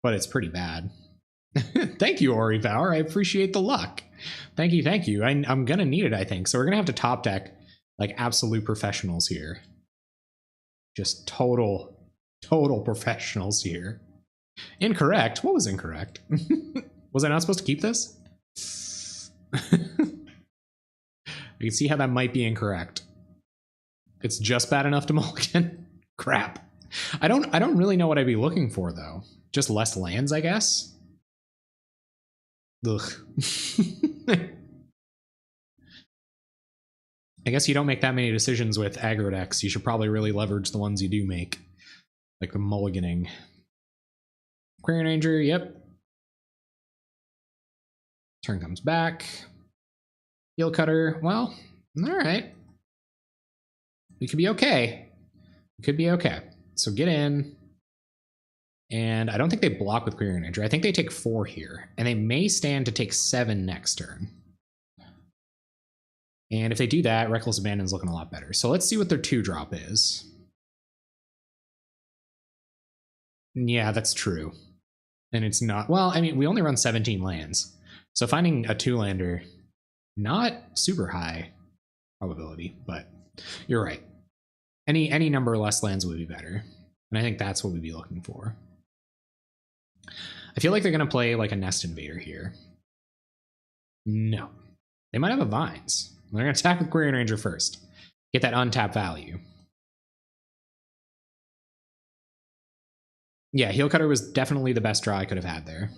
[SPEAKER 1] But it's pretty bad. Thank you, Ori Power. I appreciate the luck. Thank you. I'm gonna need it, I think. So we're gonna have to top deck like absolute professionals here. Just total professionals here. Incorrect. What was incorrect? Was I not supposed to keep this? You can see how that might be incorrect. It's just bad enough to mulligan. Crap. I don't really know what I'd be looking for though. Just less lands, I guess. Ugh. I guess you don't make that many decisions with aggro decks. You should probably really leverage the ones you do make. Like the mulliganing. Quarian Ranger, yep. Turn comes back. Heel Cutter, well, alright. We could be okay. We could be okay. So get in. And I don't think they block with Quarian Ranger. I think they take 4 here. And they may stand to take 7 next turn. And if they do that, Reckless Abandon's looking a lot better. So let's see what their 2-drop is. Yeah, that's true. And it's not... Well, I mean, we only run 17 lands. So finding a 2-lander, not super high probability, but you're right. Any number of less lands would be better. And I think that's what we'd be looking for. I feel like they're going to play like a Nest Invader here. No. They might have a Vines. They're going to attack with Quarian Ranger first. Get that untapped value. Yeah, Heel Cutter was definitely the best draw I could have had there.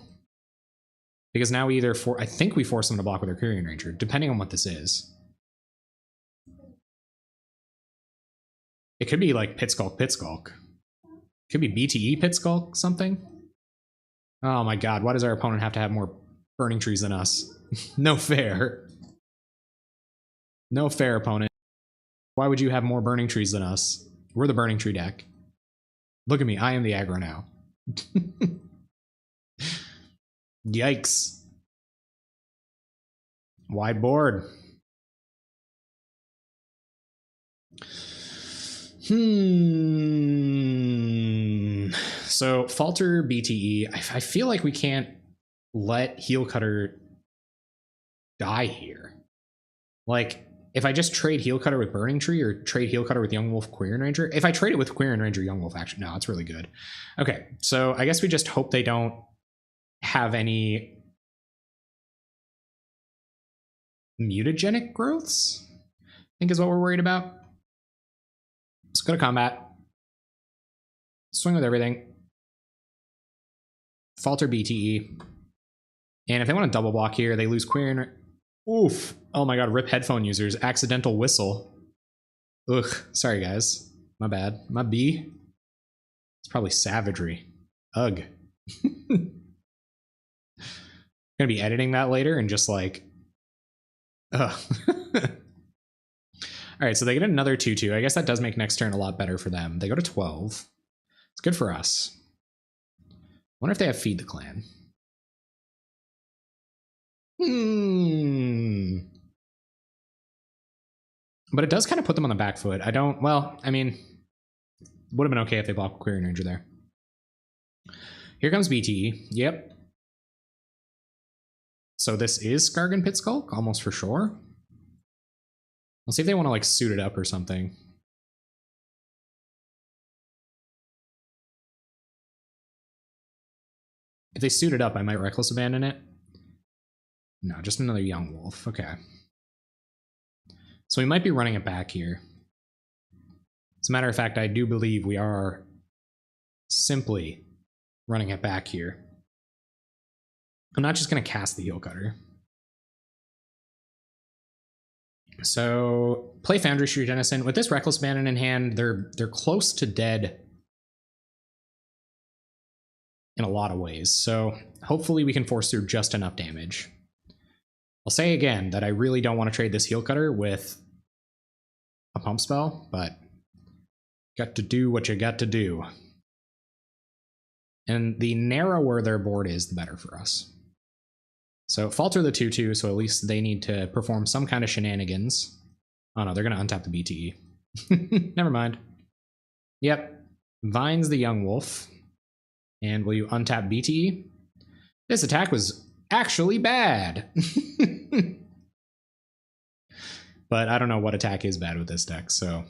[SPEAKER 1] Because now we either... I think we force them to block with their Quarian Ranger, depending on what this is. It could be like Pit Skulk, Pit Skulk. It could be BTE Pit Skulk, something. Oh my god, why does our opponent have to have more Burning Trees than us? No fair. No fair, opponent. Why would you have more Burning Trees than us? We're the Burning Tree deck. Look at me, I am the aggro now. Yikes. Wide board. So Falter BTE. I feel like we can't let Heel Cutter die here. Like, if I just trade Heel Cutter with Burning Tree or trade Heel Cutter with Young Wolf Quarian Ranger. If I trade it with Quarian Ranger Young Wolf, actually, no, it's really good. Okay, so I guess we just hope they don't have any mutagenic growths, I think is what we're worried about. Let's go to combat. Swing with everything. Falter BTE. And if they want to double block here, they lose Quarian. Oof. Oh my god, rip headphone users. Accidental whistle. Ugh. Sorry, guys. My bad. My B. It's probably savagery. Ugh. Gonna be editing that later and just like... Ugh. Alright, so they get another 2/2. I guess that does make next turn a lot better for them. They go to 12. It's good for us. Wonder if they have Feed the Clan. But it does kind of put them on the back foot. I don't... Well, I mean... Would have been okay if they blocked Quarian Ranger there. Here comes BTE. Yep. So this is Skargan Pit Skulk, almost for sure. Let's see if they want to like suit it up or something. If they suit it up, I might Reckless Abandon it. No, just another Young Wolf. Okay. So we might be running it back here. As a matter of fact, I do believe we are simply running it back here. I'm not just going to cast the Heel Cutter. So play Foundry Street Denizen. With this Reckless Abandon in hand, they're close to dead in a lot of ways. So hopefully we can force through just enough damage. I'll say again that I really don't want to trade this Heel Cutter with a pump spell, but got to do what you got to do. And the narrower their board is, the better for us. So Falter the 2/2, so at least they need to perform some kind of shenanigans. Oh no, they're going to untap the BTE. Never mind. Yep. Vines the Young Wolf. And will you untap BTE? This attack was actually bad. But I don't know what attack is bad with this deck, so...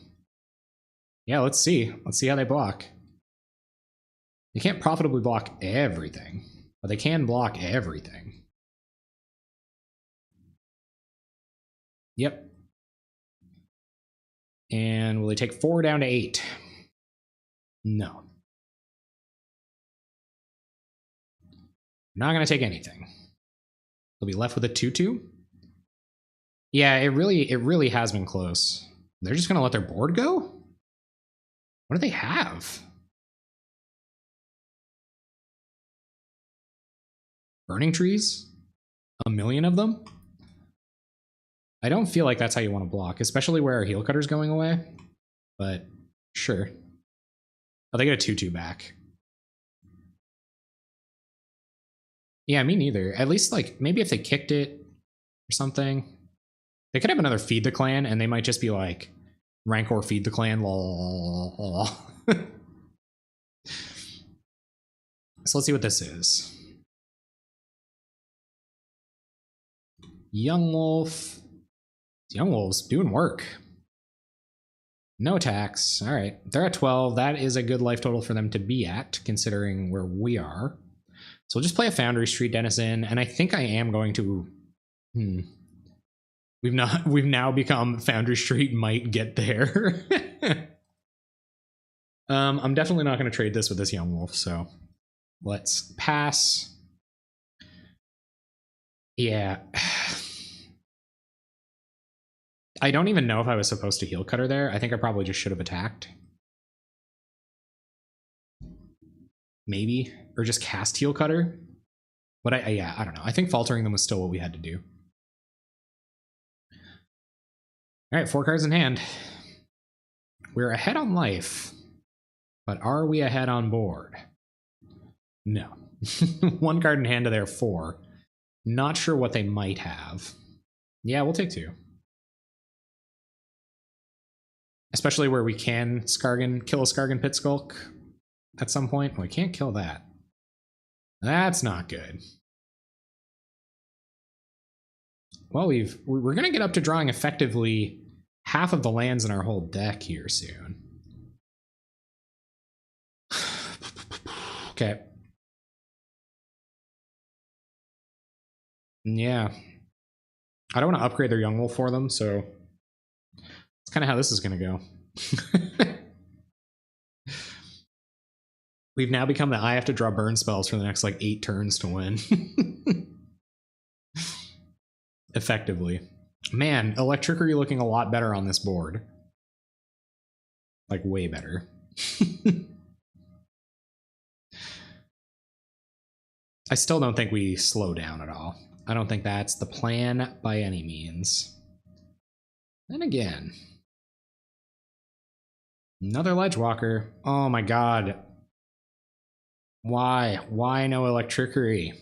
[SPEAKER 1] Yeah, let's see. Let's see how they block. They can't profitably block everything, but they can block everything. Yep. And will they take 4 down to 8? No. Not going to take anything. They'll be left with a 2/2. Yeah, it really has been close. They're just gonna let their board go? What do they have? Burning trees? A million of them? I don't feel like that's how you want to block, especially where our heel cutter's going away. But sure. Oh, they get a 2/2 back. Yeah, me neither. At least, like, maybe if they kicked it or something. They could have another Feed the Clan, and they might just be like, Rancor Feed the Clan, lol. So let's see what this is. Young Wolf. Young Wolf's doing work. No attacks. All right. They're at 12. That is a good life total for them to be at, considering where we are. So we'll just play a Foundry Street Denizen, and I think I am going to... We've now become Foundry Street might get there. I'm definitely not going to trade this with this Young Wolf, so let's pass. Yeah. I don't even know if I was supposed to heel cutter there. I think I probably just should have attacked. Maybe. Or just cast heel cutter. But I don't know. I think faltering them was still what we had to do. All right, 4 cards in hand. We're ahead on life. But are we ahead on board? No. 1 card in hand to their 4. Not sure what they might have. Yeah, we'll take 2. Especially where we can kill a Skargan Pit Skulk at some point. We can't kill that. That's not good. Well, we're going to get up to drawing effectively half of the lands in our whole deck here soon. Okay. Yeah. I don't want to upgrade their Young Wolf for them, so it's kind of how this is going to go. We've now become that I have to draw burn spells for the next, like, 8 turns to win. Effectively. Man, Electricity looking a lot better on this board. Like, way better. I still don't think we slow down at all. I don't think that's the plan by any means. Then again, another Ledgewalker. Oh my god. Why? Why no Electricity?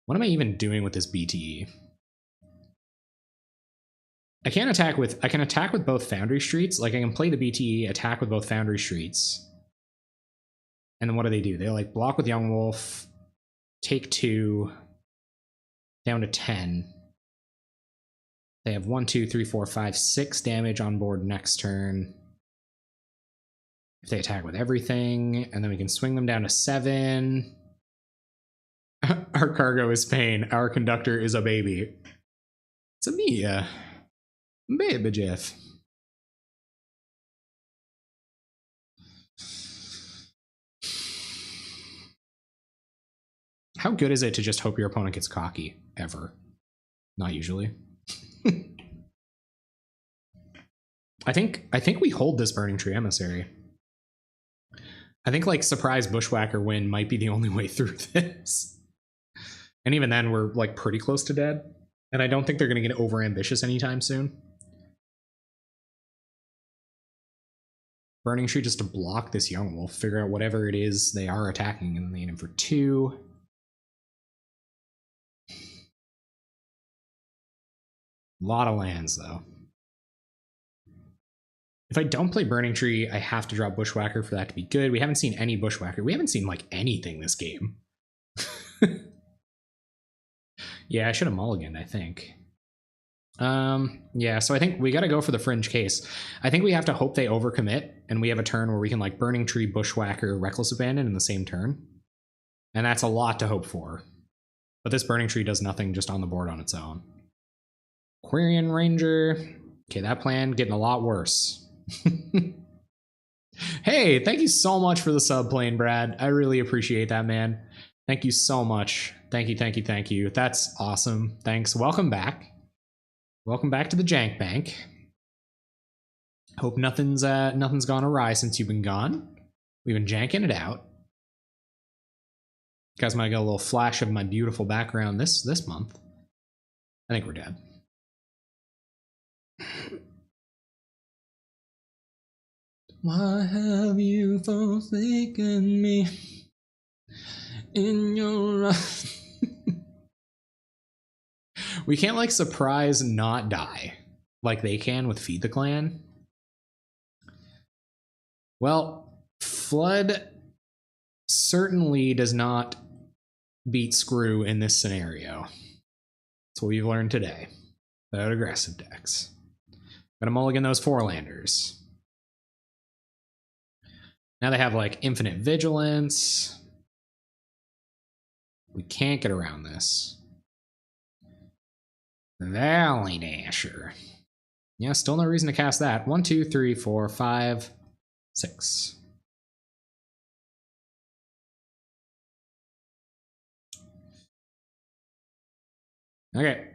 [SPEAKER 1] What am I even doing with this BTE? I can attack with both Foundry Streets. Like, I can play the BTE, attack with both Foundry Streets. And then what do? They like block with Young Wolf, take 2, down to 10. They have 1, 2, 3, 4, 5, 6 damage on board next turn. If they attack with everything, and then we can swing them down to 7. Our cargo is pain. Our conductor is a baby. It's a me, baby Jeff. How good is it to just hope your opponent gets cocky? Ever. Not usually. I think we hold this Burning Tree Emissary. I think, like, surprise Bushwhacker win might be the only way through this. And even then, we're, like, pretty close to dead. And I don't think they're going to get over-ambitious anytime soon. Burning Tree just to block this Young Wolf, figure out whatever it is they are attacking, and then they hit him for 2. A lot of lands, though. If I don't play Burning Tree, I have to draw Bushwhacker for that to be good. We haven't seen any Bushwhacker. We haven't seen, like, anything this game. Yeah, I should have mulliganed, I think. Yeah, so I think we got to go for the fringe case. I think we have to hope they overcommit, and we have a turn where we can, like, Burning Tree, Bushwhacker, Reckless Abandon in the same turn. And that's a lot to hope for. But this Burning Tree does nothing just on the board on its own. Quirion Ranger. Okay, that plan getting a lot worse. Hey, thank you so much for the sub plane, Brad. I really appreciate that, man. Thank you so much. Thank you, thank you, thank you. That's awesome. Thanks. Welcome back. Welcome back to the Jank Bank. Hope nothing's gone awry since you've been gone. We've been janking it out. You guys might get a little flash of my beautiful background this month. I think we're dead. Why have you forsaken me in your eyes? We can't like surprise not die like they can with Feed the Clan. Well, Flood certainly does not beat Screw in this scenario. That's what we've learned today about aggressive decks. Gotta mulligan those 4-landers. Now they have like infinite vigilance. We can't get around this. Valley Dasher. Yeah, still no reason to cast that. 1, 2, 3, 4, 5, 6. Okay.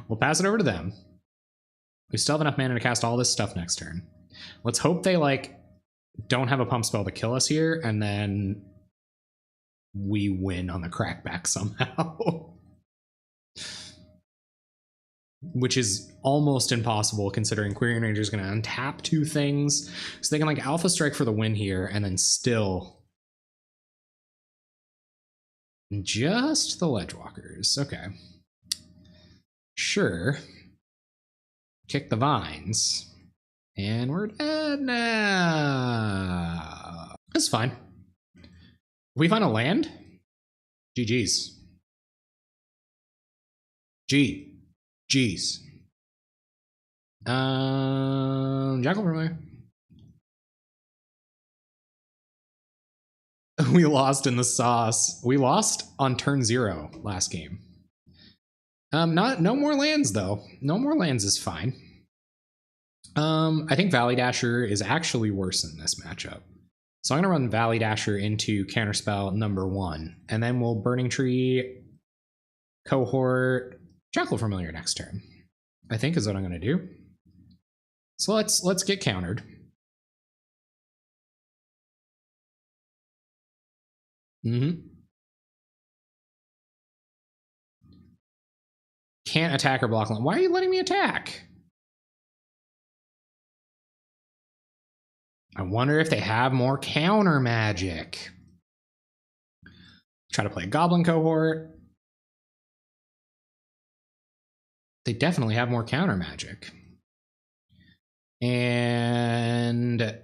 [SPEAKER 1] We'll pass it over to them. We still have enough mana to cast all this stuff next turn. Let's hope they like don't have a pump spell to kill us here, and then we win on the crackback somehow. Which is almost impossible considering Query Ranger is going to untap 2 things. So they can like Alpha Strike for the win here and then still just the Ledgewalkers. Okay. Sure. Kick the vines. And we're dead now. That's fine. We find a land? GG's. G's. Jackal Vermeer. We lost in the sauce. We lost on turn 0 last game. No more lands though. No more lands is fine. I think Valley Dasher is actually worse in this matchup. So I'm gonna run Valley Dasher into Counterspell number 1, and then we'll Burning Tree, Cohort, Jackal Familiar next turn. I think is what I'm gonna do. So let's get countered. Can't attack or block land. Why are you letting me attack? I wonder if they have more counter magic. Try to play a Goblin Cohort. They definitely have more counter magic. And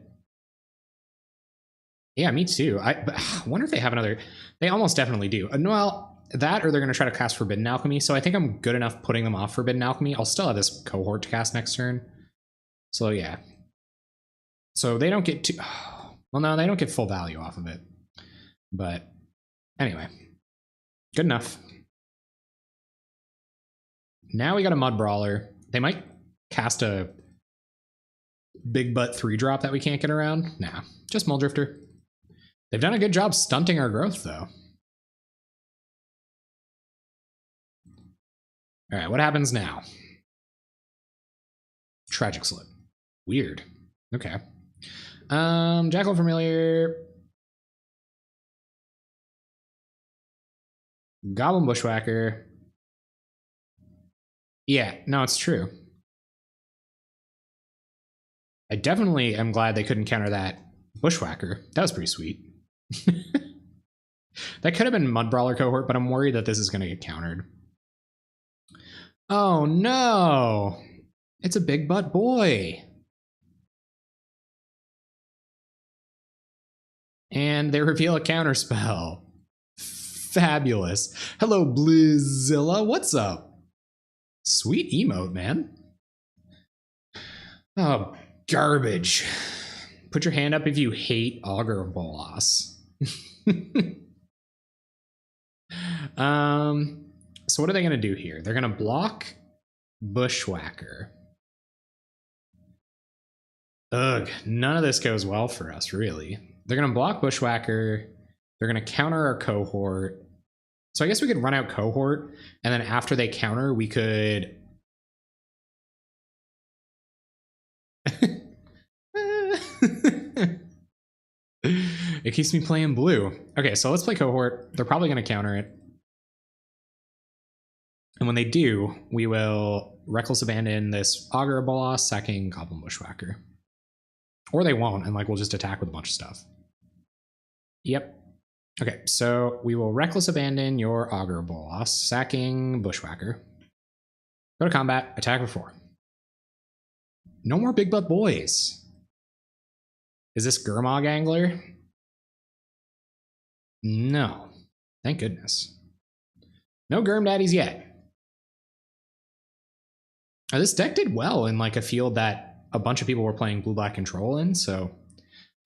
[SPEAKER 1] yeah, me too. I wonder if they have another. They almost definitely do. Well, that or they're going to try to cast Forbidden Alchemy. So I think I'm good enough putting them off Forbidden Alchemy. I'll still have this cohort to cast next turn. So yeah. So they don't get well, no, they don't get full value off of it. But anyway, good enough. Now we got a Mud Brawler. They might cast a big butt 3-drop that we can't get around. Nah, just Muldrifter. They've done a good job stunting our growth, though. All right, what happens now? Tragic Slip. Weird. Okay. Jackal Familiar. Goblin Bushwhacker. Yeah, no, it's true. I definitely am glad they couldn't counter that Bushwhacker. That was pretty sweet. That could have been Mud Brawler cohort, but I'm worried that this is going to get countered. Oh no! It's a big butt boy. And they reveal a counterspell. Fabulous. Hello, Blizzilla. What's up? Sweet emote, man. Oh, garbage. Put your hand up if you hate Augur Bolas. So what are they going to do here? They're going to block Bushwhacker. Ugh, none of this goes well for us, really. They're going to block Bushwhacker. They're going to counter our cohort. So I guess we could run out cohort, and then after they counter, we could... It keeps me playing blue. Okay, so let's play cohort. They're probably going to counter it. And when they do, we will Reckless Abandon this Augur Bolas, sacking Goblin Bushwhacker. Or they won't, and like we'll just attack with a bunch of stuff. Yep. Okay, so we will Reckless Abandon your Augur Bolas, sacking Bushwhacker. Go to combat, attack for 4. No more big butt boys. Is this Gurmag Angler? No. Thank goodness. No Gurm Daddies yet. This deck did well in like a field that a bunch of people were playing blue-black control in, so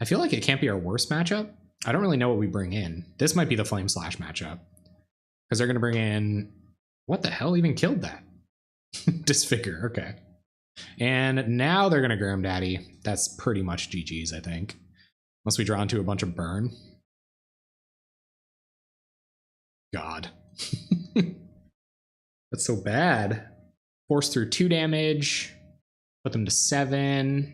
[SPEAKER 1] I feel like it can't be our worst matchup. I don't really know what we bring in. This might be the Flame Slash matchup, because they're going to bring in... What the hell even killed that? Disfigure, okay. And now they're going to Gurm Daddy. That's pretty much GG's, I think. Unless we draw into a bunch of burn. God. That's so bad. Force through 2 damage. Put them to 7.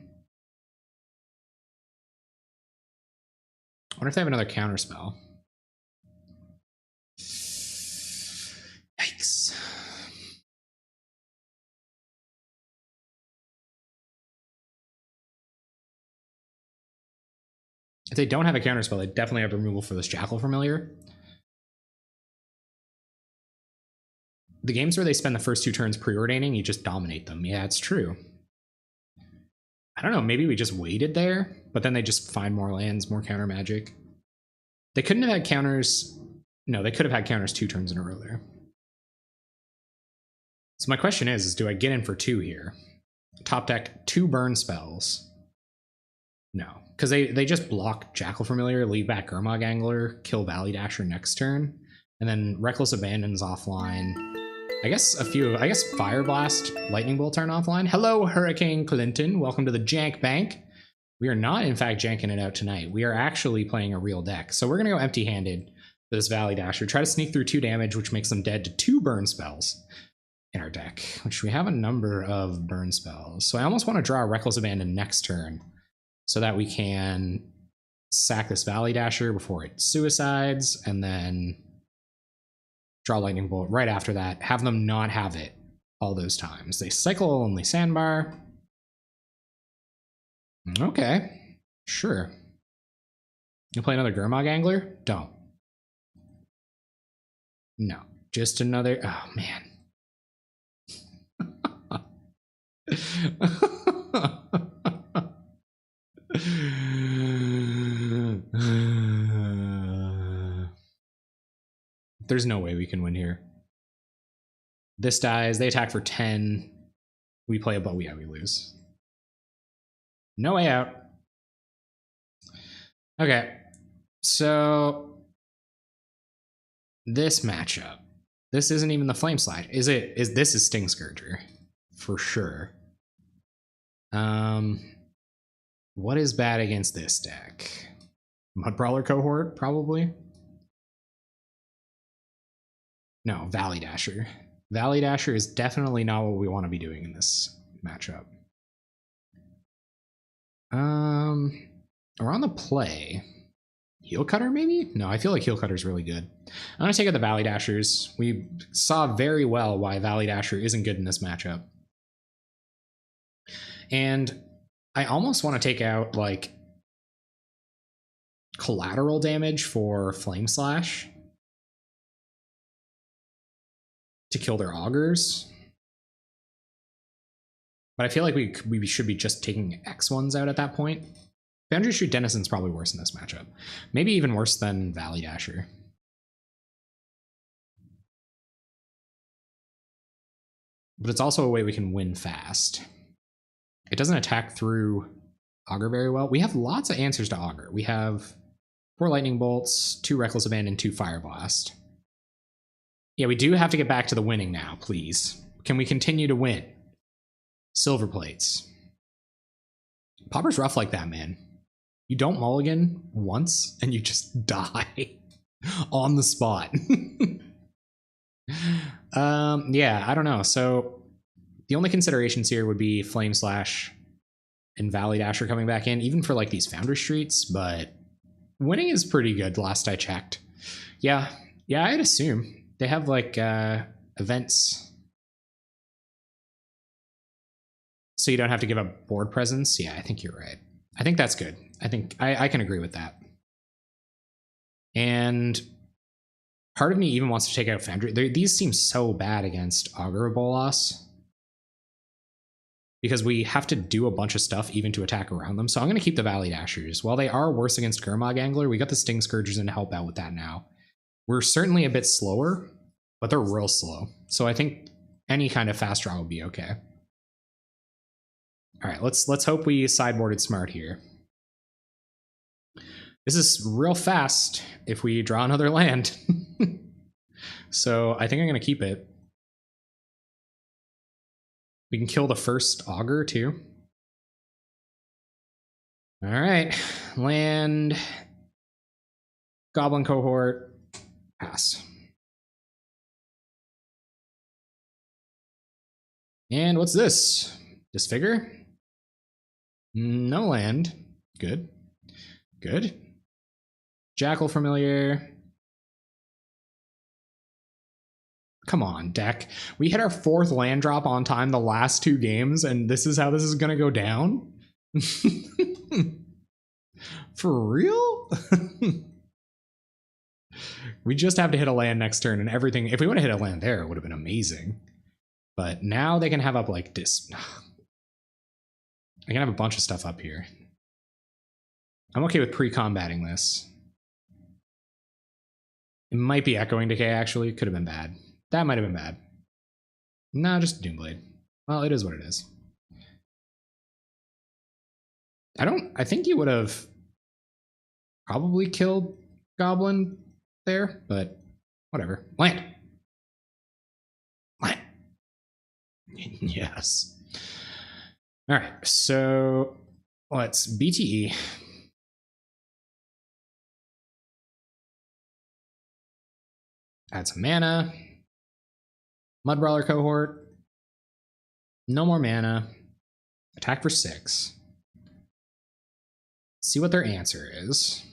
[SPEAKER 1] I wonder if they have another counter spell. Yikes. If they don't have a counter spell, they definitely have removal for this Jackal Familiar. The games where they spend the first 2 turns preordaining, you just dominate them. Yeah, it's true. I don't know, maybe we just waited there, but then they just find more lands, more counter magic. They couldn't have had counters... No, they could have had counters 2 turns in a row there. So my question is do I get in for 2 here? Top deck 2 burn spells. No, because they just block Jackal Familiar, leave back Gurmag Angler, kill Valley Dasher next turn, and then Reckless Abandon's offline. I guess Fire Blast, Lightning Bolt turn offline. Hello, Hurricane Clinton. Welcome to the Jank Bank. We are not, in fact, janking it out tonight. We are actually playing a real deck. So we're going to go empty-handed for this Valley Dasher. Try to sneak through 2 damage, which makes them dead to 2 burn spells in our deck, which we have a number of burn spells. So I almost want to draw a Reckless Abandon next turn so that we can sack this Valley Dasher before it suicides, and then draw Lightning Bolt right after that. Have them not have it all those times. They cycle only Sandbar. Okay, sure. You play another Gurmag Angler? Don't. No, just another... Oh, man. There's no way we can win here. This dies. They attack for 10. We play a bow. Yeah, we lose. No way out. Okay. So this matchup. This isn't even the Flame Slide. This is Sting Scourger for sure. What is bad against this deck? Mudbrawler Cohort, probably. No, Valley Dasher. Valley Dasher is definitely not what we want to be doing in this matchup. We're on the play. Heel Cutter, maybe? No, I feel like Heel Cutter is really good. I'm going to take out the Valley Dashers. We saw very well why Valley Dasher isn't good in this matchup. And I almost want to take out, like, collateral damage for Flame Slash to kill their Augurs. But I feel like we should be just taking X ones out at that point. Boundary Street Denison's probably worse in this matchup. Maybe even worse than Valley Dasher. But it's also a way we can win fast. It doesn't attack through Augur very well. We have lots of answers to Augur. We have 4 Lightning Bolts, 2 Reckless Abandon, 2 Fire Blast. Yeah, we do have to get back to the winning now, please. Can we continue to win? Silver Plates. Pauper's rough like that, man. You don't mulligan once and you just die on the spot. Yeah, I don't know. So the only considerations here would be Flame Slash and Valley Dasher coming back in, even for like these Founder Streets, but winning is pretty good last I checked. Yeah, I'd assume. They have like events. So you don't have to give up board presence. Yeah, I think you're right. I think that's good. I think I can agree with that. And part of me even wants to take out Foundry. These seem so bad against Augur of Bolas, because we have to do a bunch of stuff even to attack around them. So I'm going to keep the Valley Dashers. While they are worse against Gurmag Angler, we got the Sting Scourgers in to help out with that now. We're certainly a bit slower, but they're real slow. So I think any kind of fast draw will be okay. All right, let's hope we sideboarded smart here. This is real fast if we draw another land. So I think I'm going to keep it. We can kill the first Augur too. All right, land, Goblin Cohort, pass. And what's this? Disfigure? No land. Good. Good. Jackal Familiar. Come on, deck. We hit our 4th land drop on time the last 2 games, and this is how this is going to go down? For real? We just have to hit a land next turn and everything. If we would have hit a land there, it would have been amazing. But now they can have up like this. I can have a bunch of stuff up here. I'm okay with pre-combating this. It might be Echoing Decay, actually. Could have been bad. That might have been bad. No, just Doomblade. Well, it is what it is. I think you would have probably killed Goblin there, but whatever. Land! Land! Yes. All right, so let's BTE. Add some mana. Mudbrawler Cohort. No more mana. Attack for 6. See what their answer is,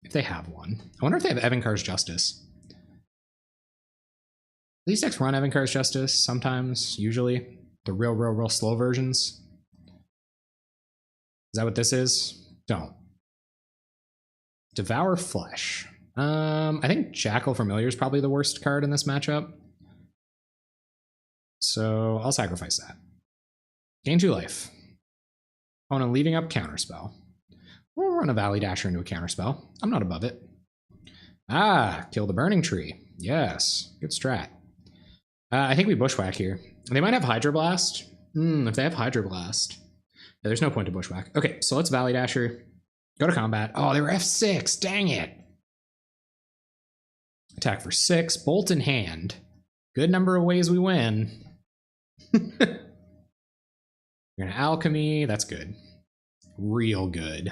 [SPEAKER 1] if they have one. I wonder if they have Evankar's Justice. These decks run Evankar's Justice sometimes, usually. The real slow versions. Is that what this is? Don't. Devour Flesh. I think Jackal Familiar is probably the worst card in this matchup. So I'll sacrifice that. Gain 2 life. Oh, and I'm leaving up Counterspell. We'll run a Valley Dasher into a Counterspell. I'm not above it. Ah, kill the Burning Tree. Yes, good strat. I think we Bushwhack here. They might have Hydroblast. If they have Hydroblast. Yeah, there's no point to Bushwhack. Okay, so let's Valley Dasher. Go to combat. Oh, they were F6. Dang it. Attack for 6. Bolt in hand. Good number of ways we win. We're gonna Alchemy. That's good. Real good.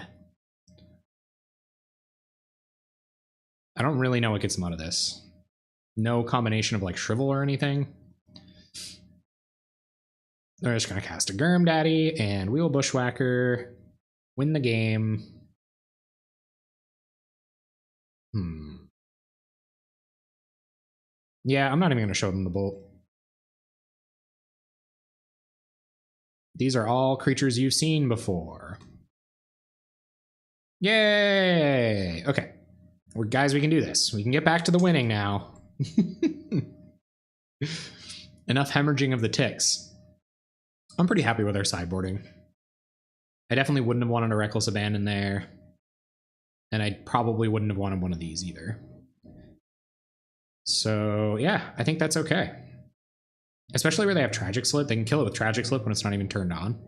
[SPEAKER 1] I don't really know what gets them out of this. No combination of like Shrivel or anything. They're just gonna cast a Gurm Daddy and we will Bushwhacker. Win the game. Yeah, I'm not even gonna show them the bolt. These are all creatures you've seen before. Yay! Okay. Guys, we can do this. We can get back to the winning now. Enough hemorrhaging of the ticks. I'm pretty happy with our sideboarding. I definitely wouldn't have wanted a Reckless Abandon there. And I probably wouldn't have wanted one of these either. So, yeah, I think that's okay. Especially where they have Tragic Slip. They can kill it with Tragic Slip when it's not even turned on.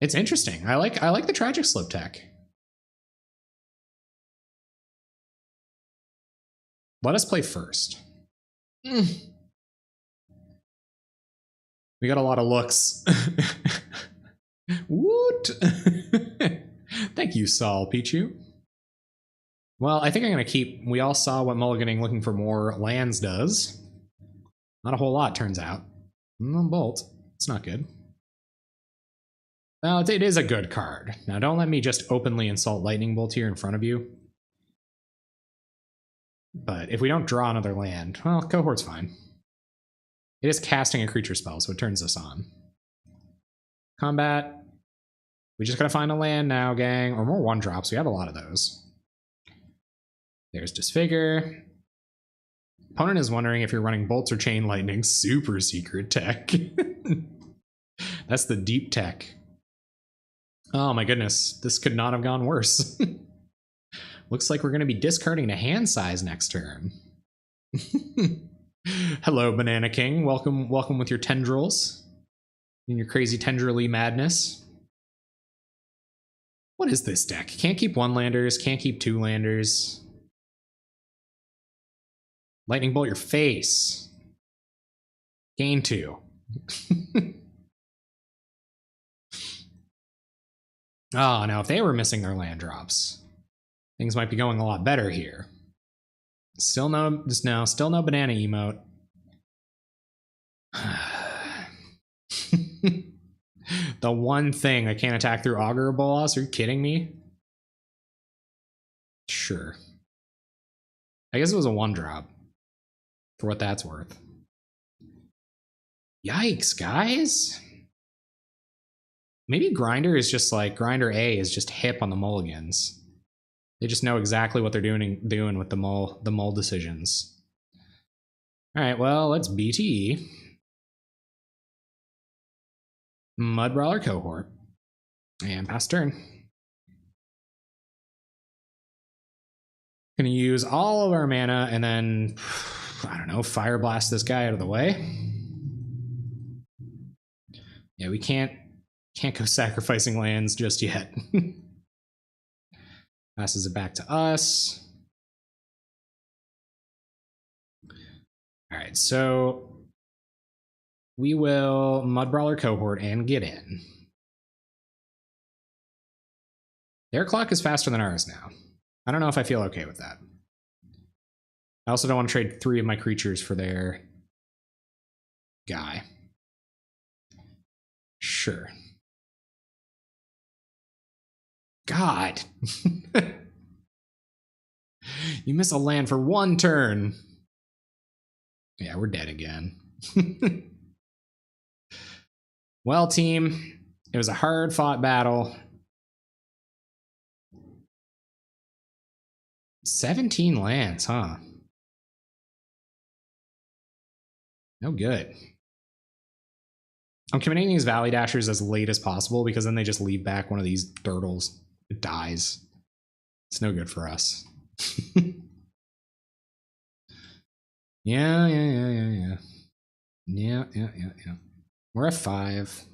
[SPEAKER 1] It's interesting. I like the Tragic Slip tech. Let us play first. We got a lot of looks. Woot! Thank you, Saul Pichu. Well, I think I'm going to keep... We all saw what mulliganing looking for more lands does. Not a whole lot, turns out. Bolt. It's not good. Well, it is a good card. Now, don't let me just openly insult Lightning Bolt here in front of you. But if we don't draw another land, well, Cohort's fine. It is casting a creature spell, so it turns us on. Combat. We just gotta find a land now, gang. Or more 1-drops. We have a lot of those. There's Disfigure. Opponent is wondering if you're running Bolts or Chain Lightning. Super secret tech. That's the deep tech. Oh my goodness. This could not have gone worse. Looks like we're going to be discarding to hand size next turn. Hello, Banana King. Welcome with your tendrils and your crazy tendrily madness. What is this deck? Can't keep 1-landers, can't keep 2-landers. Lightning Bolt your face. Gain 2. Oh, now if they were missing their land drops, things might be going a lot better here. Still no banana emote. The one thing I can't attack through Augur or Bolas? Are you kidding me? Sure. I guess it was a 1-drop. For what that's worth. Yikes, guys. Maybe Grinder is just like, Grinder A is just hip on the mulligans. They just know exactly what they're doing with the mull decisions. Alright, well, let's BTE. Mudbrawler Cohort. And pass turn. Gonna use all of our mana and then, I don't know, Fire Blast this guy out of the way. Yeah, we can't go sacrificing lands just yet. Passes it back to us. All right, so we will Mudbrawler Cohort and get in. Their clock is faster than ours now. I don't know if I feel okay with that. I also don't want to trade 3 of my creatures for their guy. Sure. God. You miss a land for 1 turn. Yeah, we're dead again. Well, team, it was a hard-fought battle. 17 lands, huh? No good. I'm committing these Valley Dashers as late as possible because then they just leave back one of these turtles. It dies. It's no good for us. Yeah. We're at 5.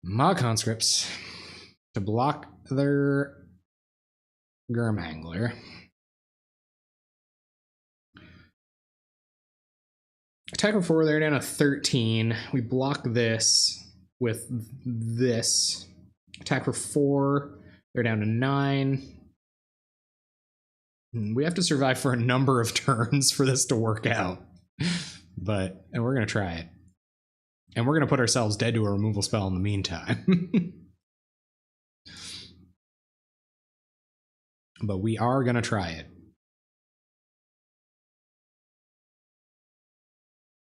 [SPEAKER 1] Maw Conscripts to block their Gurmangler. Attack for 4, they're down to 13. We block this with this. Attack for 4, they're down to 9. We have to survive for a number of turns for this to work out. And we're going to try it. And we're going to put ourselves dead to a removal spell in the meantime. But we are going to try it.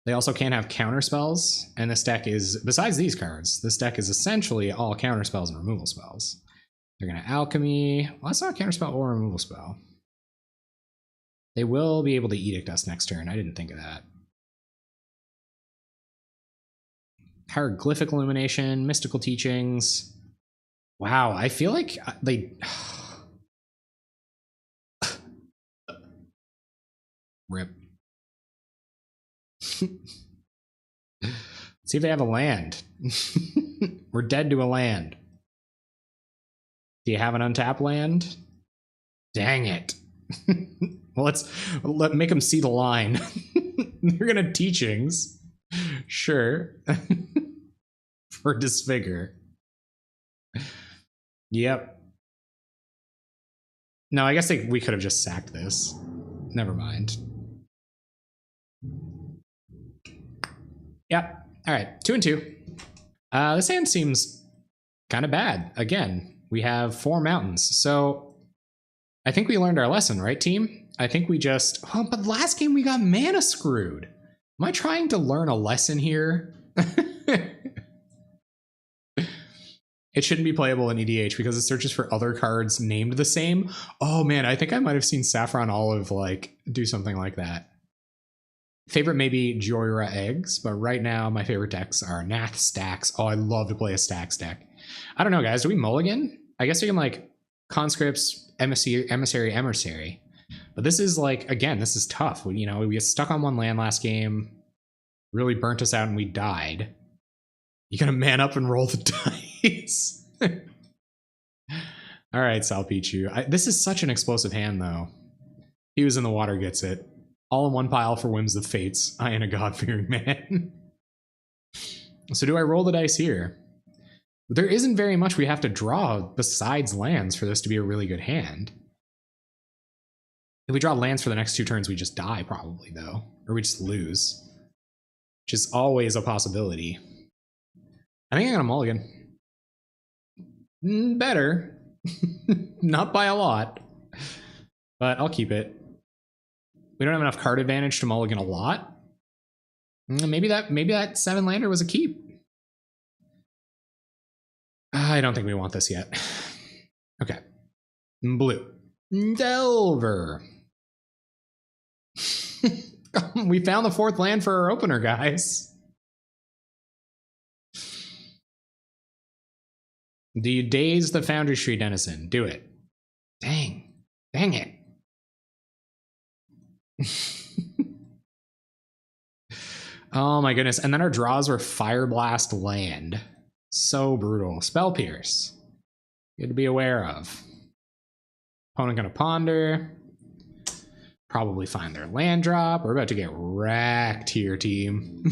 [SPEAKER 1] They also can't have counter spells, and this deck is, besides these cards, this deck is essentially all counter spells and removal spells. They're going to Alchemy. Well, that's not a counter spell or a removal spell. They will be able to Edict us next turn. I didn't think of that. Hieroglyphic Illumination, Mystical Teachings. Wow, I feel like they... Rip. See if they have a land. We're dead to a land. Do you have an untapped land? Dang it. Well, let's make them see the line. They're gonna Teachings. Sure. For Disfigure. Yep. No, I guess we could have just sacked this. Never mind. Yep. All right, 2 and 2. This hand seems kind of bad. Again, we have 4 mountains. So I think we learned our lesson, right, team? I think we just... Oh, but last game we got mana screwed. Am I trying to learn a lesson here? It shouldn't be playable in EDH because it searches for other cards named the same. Oh man, I think I might have seen Saffron Olive like do something like that. Favorite maybe Joyra Eggs, but right now my favorite decks are Nath Stacks. Oh, I love to play a Stacks deck. I don't know, guys. Do we mulligan? I guess we can like Conscripts, Emissary. But this is like, again, this is tough. We get stuck on 1 land last game, really burnt us out, and we died. You gotta man up and roll the dice. All right, Salpichu. This is such an explosive hand, though. He was in the water, gets it. All in one pile for Whims of Fates. I ain't a God-fearing man. So do I roll the dice here? There isn't very much we have to draw besides lands for this to be a really good hand. If we draw lands for the next 2 turns, we just die probably, though. Or we just lose. Which is always a possibility. I think I'm gonna mulligan. Better. Not by a lot. But I'll keep it. We don't have enough card advantage to mulligan a lot. Maybe that 7 lander was a keep. I don't think we want this yet. Okay. Blue. Delver. We found the 4th land for our opener, guys. Do you daze the Foundry Tree Denizen? Do it. Dang. Dang it. Oh my goodness. And then our draws were Fire Blast land. So brutal. Spell Pierce. Good to be aware of. Opponent gonna ponder. Probably find their land drop. We're about to get wrecked here, team.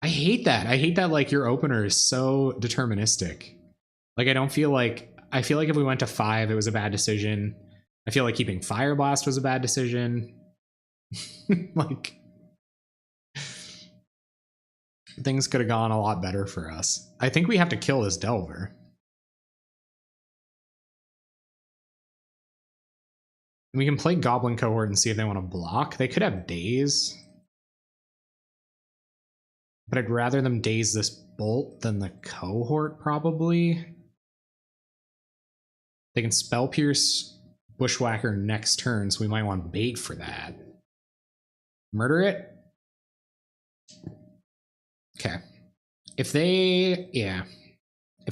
[SPEAKER 1] I hate that. I hate that like your opener is so deterministic. Like I feel like if we went to 5, it was a bad decision. I feel like keeping Fire Blast was a bad decision. Like things could have gone a lot better for us. I think we have to kill this Delver. We can play Goblin Cohort and see if they want to block. They could have Daze. But I'd rather them daze this Bolt than the Cohort, probably. They can Spell Pierce Bushwhacker next turn, so we might want bait for that. Murder it? Okay. If they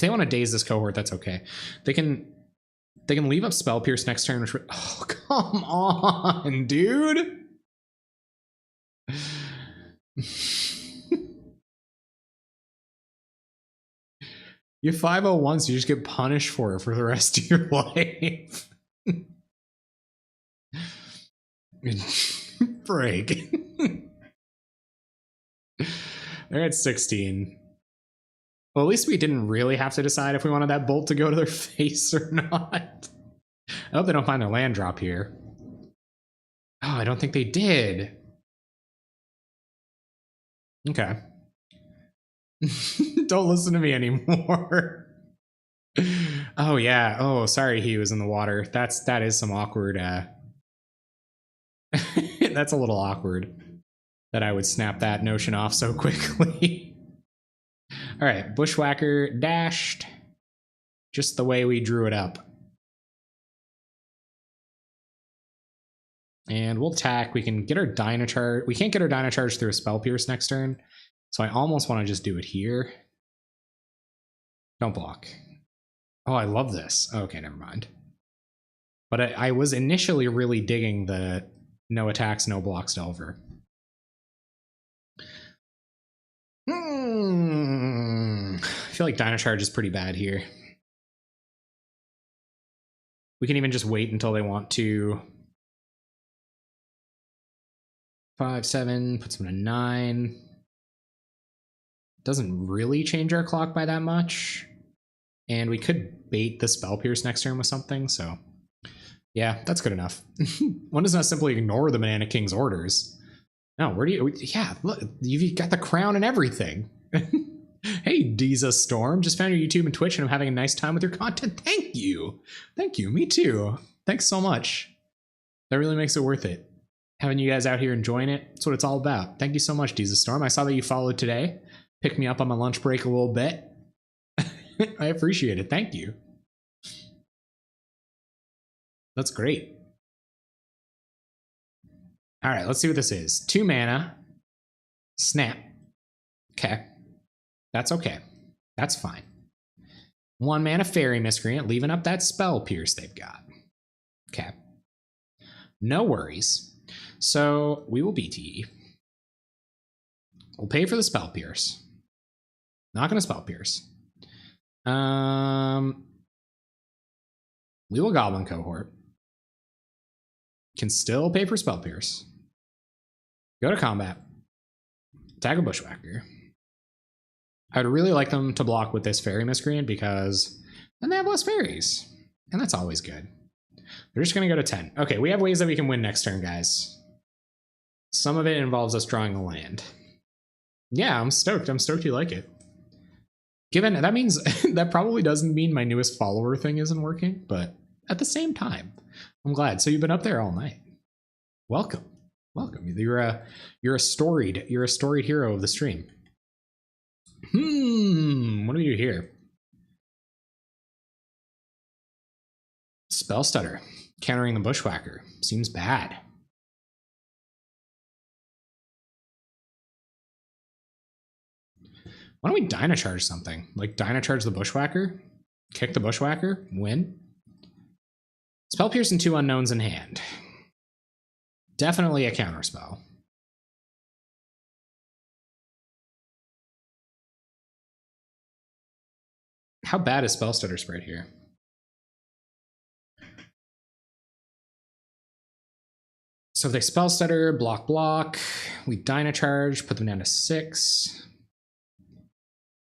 [SPEAKER 1] want to daze this Cohort, that's okay. They can leave up Spell Pierce next turn, which oh, come on, dude. You 501, so you just get punished for it for the rest of your life. Break. They're at 16. Well, at least we didn't really have to decide if we wanted that bolt to go to their face or not. I hope they don't find their land drop here. Oh, I don't think they did. Okay. Don't listen to me anymore. Oh yeah. Oh, sorry he was in the water. That is some awkward that's a little awkward that I would snap that notion off so quickly. All right, Bushwhacker dashed just the way we drew it up. And we'll attack. We can get our Dynacharge. We can't get our Dynacharge through a Spell Pierce next turn. So I almost want to just do it here. Don't block. Oh, I love this. Okay, never mind. But I was initially really digging the no attacks, no blocks Delver. I feel like Dynacharge is pretty bad here. We can even just wait until they want to 5, 7, puts him to 9. Doesn't really change our clock by that much. And we could bait the Spell Pierce next turn with something, so yeah, that's good enough. One does not simply ignore the Banana King's orders. No, where do you... Yeah, look, you've got the crown and everything. Hey, Diza Storm, just found your YouTube and Twitch and I'm having a nice time with your content. Thank you. Thank you, me too. Thanks so much. That really makes it worth it. Having you guys out here enjoying it, that's what it's all about. Thank you so much, Diza Storm. I saw that you followed today. Picked me up on my lunch break a little bit. I appreciate it. Thank you. That's great. All right, let's see what this is. 2 mana. Snap. Okay. That's okay. That's fine. 1 mana Fairy Miscreant, leaving up that Spell Pierce they've got. Okay. No worries. So we will BTE. We'll pay for the Spell Pierce. Not going to Spell Pierce. We will Goblin Cohort. Can still pay for Spell Pierce. Go to combat. Attack a Bushwhacker. I'd really like them to block with this Fairy Miscreant because then they have less fairies. And that's always good. They're just going to go to 10. Okay, we have ways that we can win next turn, guys. Some of it involves us drawing a land. Yeah, I'm stoked. I'm stoked you like it. Given that means that probably doesn't mean my newest follower thing isn't working, but at the same time, I'm glad. So you've been up there all night. Welcome. Welcome. You're a storied hero of the stream. What do we do here? Spell Stutter. Countering the Bushwhacker. Seems bad. Why don't we Dynacharge something? Like Dynacharge the Bushwhacker? Kick the Bushwhacker? Win? Spell Pierce and 2 unknowns in hand. Definitely a counterspell. How bad is Spell Stutter spread here? So if they Spell Stutter, block, we Dynacharge, put them down to 6.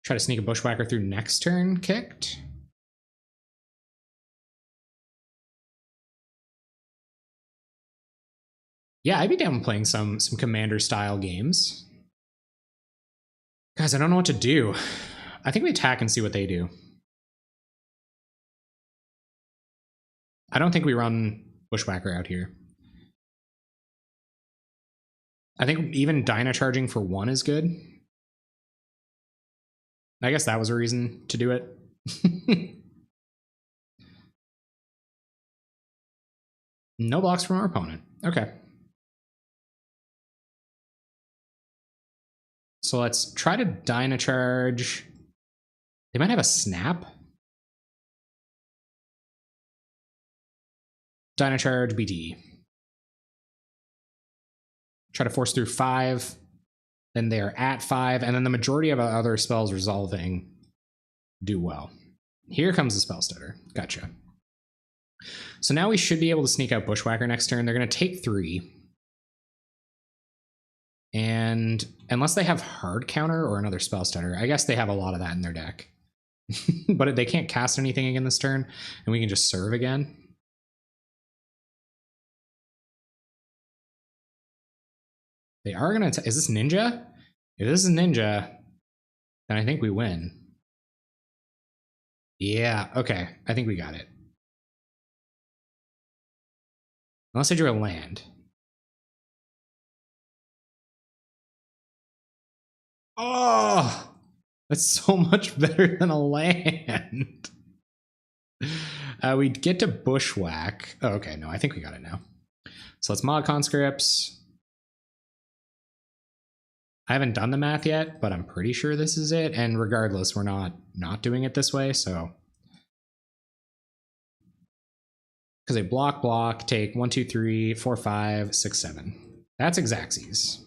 [SPEAKER 1] Try to sneak a Bushwhacker through next turn, kicked. Yeah, I'd be down with playing some Commander style games. Guys, I don't know what to do. I think we attack and see what they do. I don't think we run Bushwhacker out here. I think even Dynacharging for 1 is good. I guess that was a reason to do it. No blocks from our opponent. Okay. So let's try to Dynacharge. They might have a Snap. Dynacharge BT. Try to force through 5. Then they are at 5, and then the majority of other spells resolving do well. Here comes the Spell Stutter. Gotcha. So now we should be able to sneak out Bushwhacker next turn. They're going to take 3. And unless they have Hard Counter or another Spell Stutter, I guess they have a lot of that in their deck. But they can't cast anything again this turn, and we can just serve again. They are going to... Is this Ninja? If this is Ninja, then I think we win. Yeah, okay. I think we got it. Unless I drew a land. Oh! That's so much better than a land. We'd get to Bushwhack. Oh, okay. No, I think we got it now. So let's mod conscripts. I haven't done the math yet, but I'm pretty sure this is it. And regardless, we're not doing it this way, so. Because they block, take 1, 2, 3, 4, 5, 6, 7. That's Xaxes.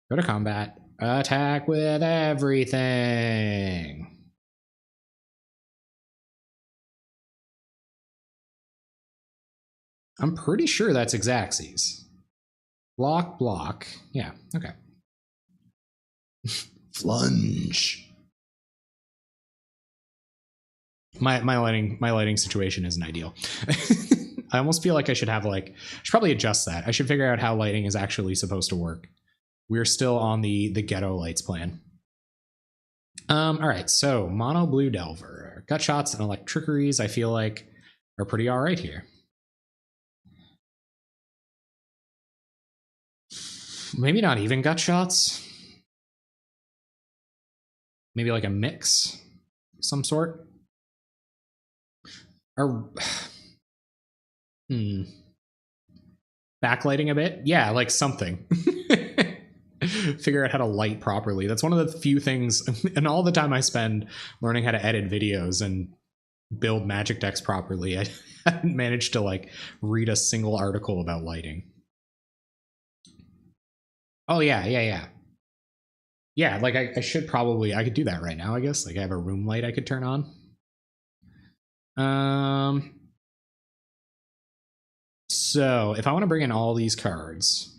[SPEAKER 1] Go to combat. Attack with everything. I'm pretty sure that's Xaxes. Block, block. Yeah, okay. Flunge. My lighting situation isn't ideal. I almost feel like I should have I should probably adjust that. I should figure out how lighting is actually supposed to work. We're still on the ghetto lights plan. All right, so mono blue delver, gut shots and electriceries. I feel like are pretty all right here. Maybe not even gut shots. Maybe like a mix of some sort. Or backlighting a bit. Yeah, like something. Figure out how to light properly. That's one of the few things, and all the time I spend learning how to edit videos and build magic decks properly, I haven't managed to read a single article about lighting. Oh yeah. Yeah, I should probably, I could do that right now, I guess. I have a room light I could turn on. So if I want to bring in all these cards,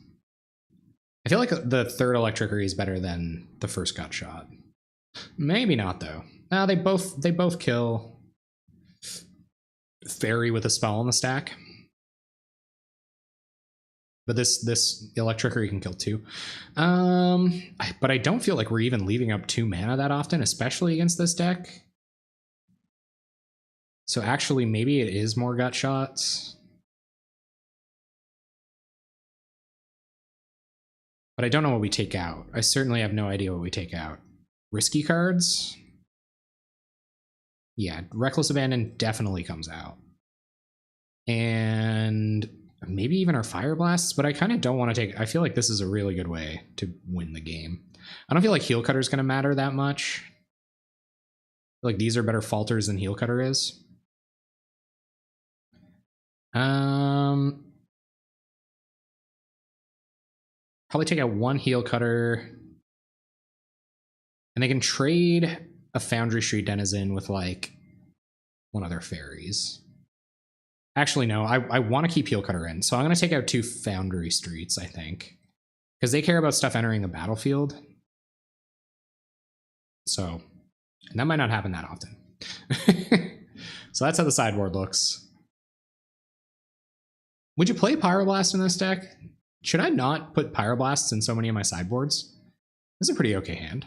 [SPEAKER 1] I feel like the third electricery is better than the first gut shot. Maybe not though. No, they both kill fairy with a spell on the stack. But this electricery can kill 2. But I don't feel like we're even leaving up 2 mana that often, especially against this deck. So actually, maybe it is more gut shots. But I don't know what we take out. I certainly have no idea what we take out. Risky cards? Yeah, Reckless Abandon definitely comes out. And maybe even our Fire Blasts, but I kind of don't want to take... I feel like this is a really good way to win the game. I don't feel like Heel Cutter is going to matter that much. I feel like these are better falters than Heel Cutter is. Probably take out 1 Heel Cutter. And they can trade a Foundry Street Denizen with 1 other fairies. Actually, no, I want to keep Heel Cutter in. So I'm going to take out 2 Foundry Streets, I think. Because they care about stuff entering the battlefield. So, and that might not happen that often. So that's how the sideboard looks. Would you play Pyroblast in this deck? Should I not put Pyroblasts in so many of my sideboards? This is a pretty okay hand.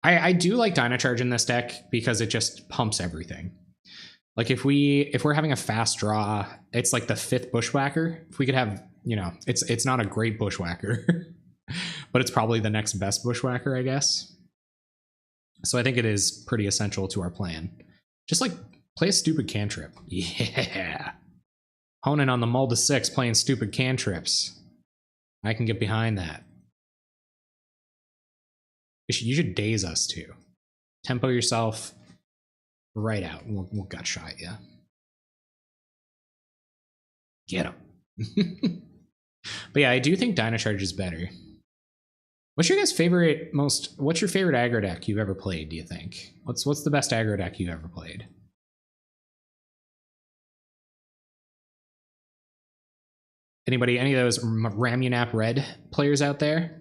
[SPEAKER 1] I do like Dynacharge in this deck because it just pumps everything. Like if we're having a fast draw, it's like the 5th Bushwhacker. If we could have, it's not a great Bushwhacker, but it's probably the next best Bushwhacker, I guess. So I think it is pretty essential to our plan. Just play a stupid cantrip. Yeah. Honing on the mull to 6, playing stupid cantrips. I can get behind that. You should daze us too. Tempo yourself right out. We'll gut shot you. Get him. But yeah, I do think Dynacharge is better. What's your guys' favorite what's your favorite aggro deck you've ever played, do you think? What's the best aggro deck you've ever played? Anybody, any of those Ramunap Red players out there?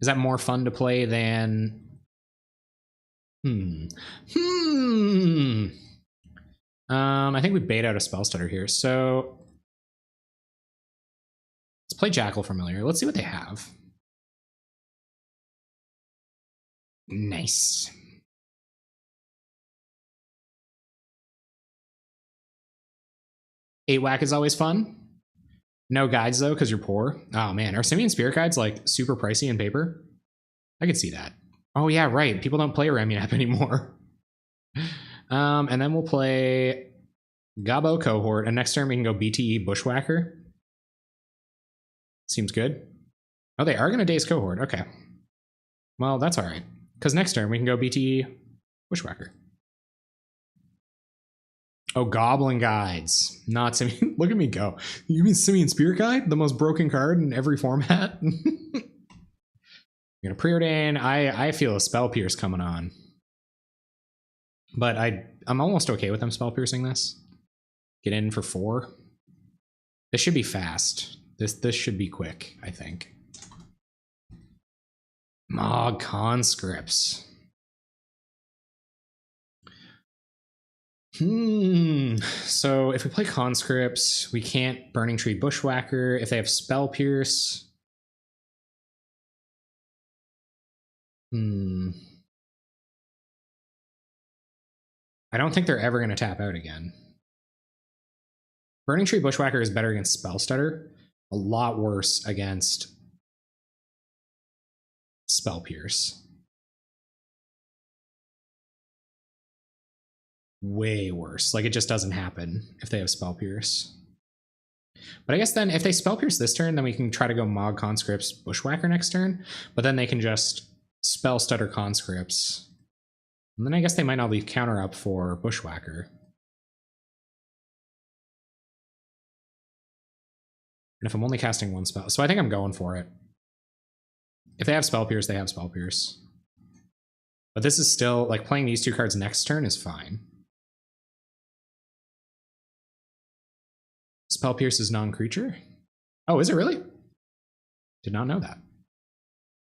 [SPEAKER 1] Is that more fun to play than... I think we bait out a spell stutter here, so let's play Jackal Familiar. Let's see what they have. Nice. Eight whack is always fun. No guides though, because you're poor. Oh man, are Simian Spirit Guides super pricey in paper? I could see that. Oh yeah, right. People don't play Ramunap anymore. And then we'll play Gabo Cohort, and next turn we can go BTE Bushwhacker. Seems good. Oh, they are going to Daze Cohort. Okay. Well, that's all right. Because next turn we can go BTE Bushwhacker. Oh, Goblin Guides. Not Simian. Look at me go. You mean Simian Spirit Guide? The most broken card in every format? You're going to preordain. I feel a Spell Pierce coming on. But I'm almost okay with them Spell Piercing this. Get in for 4. This should be fast. This should be quick, I think. Mog conscripts. So if we play conscripts, we can't Burning Tree Bushwhacker. If they have Spell Pierce. I don't think they're ever going to tap out again. Burning Tree Bushwhacker is better against Spell Stutter. A lot worse against Spell Pierce. Way worse. Like, it just doesn't happen if they have Spell Pierce. But I guess then if they Spell Pierce this turn, then we can try to go Mog Conscripts Bushwhacker next turn. But then they can just Spell Stutter Conscripts. And then I guess they might not leave counter up for Bushwhacker. And if I'm only casting one spell, so I think I'm going for it. If they have Spell Pierce, they have Spell Pierce. But this is still, like, playing these 2 cards next turn is fine. Spell Pierce is non-creature? Oh, is it really? Did not know that.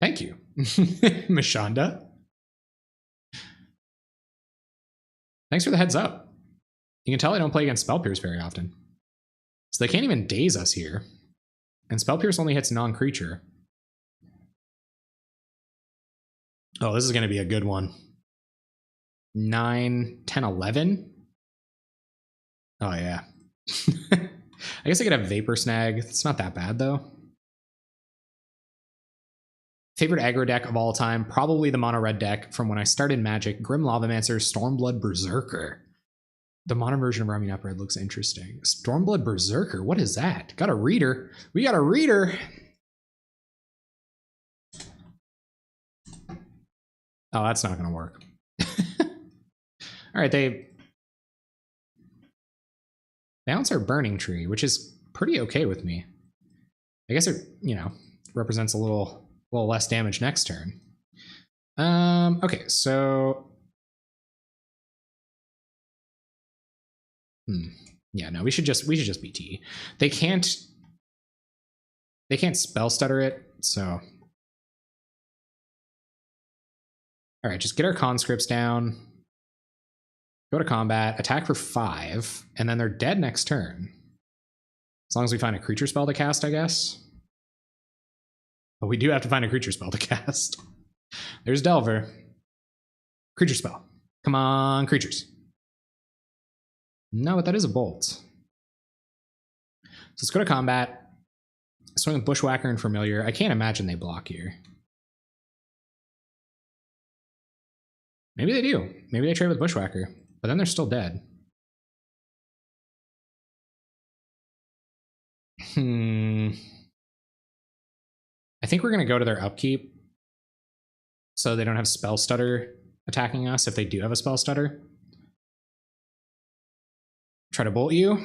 [SPEAKER 1] Thank you, Mashonda. Thanks for the heads up. You can tell I don't play against Spell Pierce very often. So they can't even daze us here. And Spell Pierce only hits non-creature. Oh, this is going to be a good one. 9, 10, 11. Oh, yeah. I guess I could have Vapor Snag. It's not that bad, though. Favorite aggro deck of all time? Probably the mono red deck from when I started Magic. Grim Lavamancer, Stormblood Berserker. The mono version of Rumming Up Red looks interesting. Stormblood Berserker, what is that? Got a reader. We got a reader. Oh, that's not going to work. All right, they bounce our Burning Tree, which is pretty okay with me. I guess it, you know, represents a little less damage next turn. Okay, so yeah, no, we should just BT. They can't Spell Stutter it, so all right, just get our conscripts down, go to combat, attack for 5, and then they're dead next turn. As long as we find a creature spell to cast, I guess. But we do have to find a creature spell to cast. There's Delver. Creature spell. Come on, creatures. No, but that is a bolt. So let's go to combat. Swing with Bushwhacker and Familiar. I can't imagine they block here. Maybe they do. Maybe they trade with Bushwhacker, but then they're still dead. I think we're going to go to their upkeep so they don't have Spell Stutter attacking us if they do have a Spell Stutter. Try to bolt you.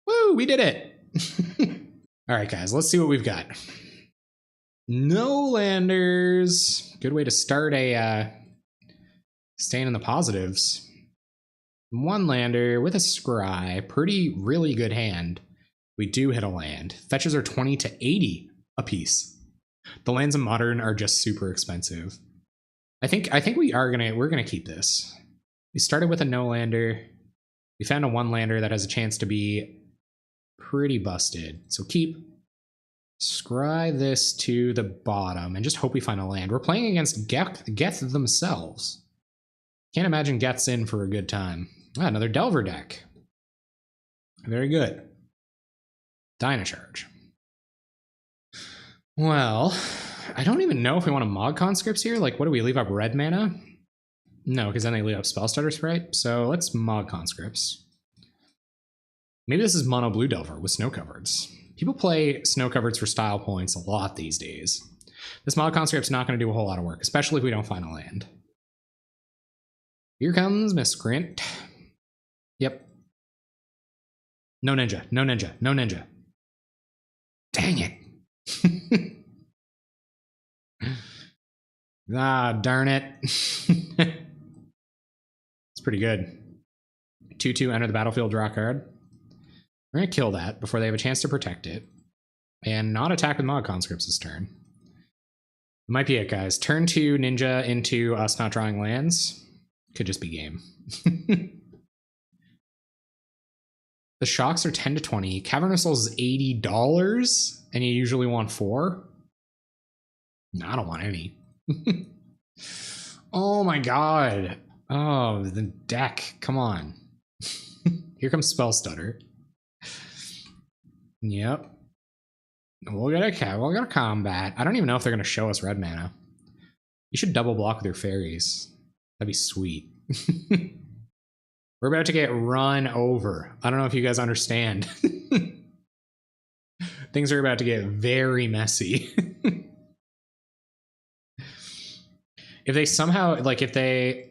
[SPEAKER 1] Woo, we did it. All right, guys, let's see what we've got. No landers. Good way to start a staying in the positives. 1 lander with a scry. Really good hand. We do hit a land. Fetches are 20 to 80 a piece. The lands in Modern are just super expensive. I think we're gonna keep this. We started with a no lander. We found a 1 lander that has a chance to be pretty busted. So keep. Scry this to the bottom and just hope we find a land. We're playing against Geth themselves. Can't imagine Geth's in for a good time. Ah, another Delver deck. Very good. Dynacharge. Well, I don't even know if we want to Mog Conscripts here. Like, what do we leave up? Red mana? No, because then they leave up Spell Stutter Sprite. So let's Mog Conscripts. Maybe this is Mono Blue Delver with Snow Coverts. People play Snow Coverts for style points a lot these days. This Mog Conscript's not going to do a whole lot of work, especially if we don't find a land. Here comes Miscreant. Yep. No ninja, no ninja, no ninja. Dang it. Ah, darn it. pretty good. 2/2, enter the battlefield, draw a card. We're going to kill that before they have a chance to protect it. And not attack with Mod Conscripts this turn. Might be it, guys. Turn 2, Ninja into us not drawing lands. Could just be game. The shocks are 10 to 20. Cavernous Souls is $80, and you usually want 4. No, I don't want any. Oh my god. Oh, the deck. Come on. Here comes Spell Stutter. Yep. We'll get a combat. I don't even know if they're going to show us red mana. You should double block with your fairies. That'd be sweet. We're about to get run over. I don't know if you guys understand. Things are about to get very messy. If they somehow, like, if they...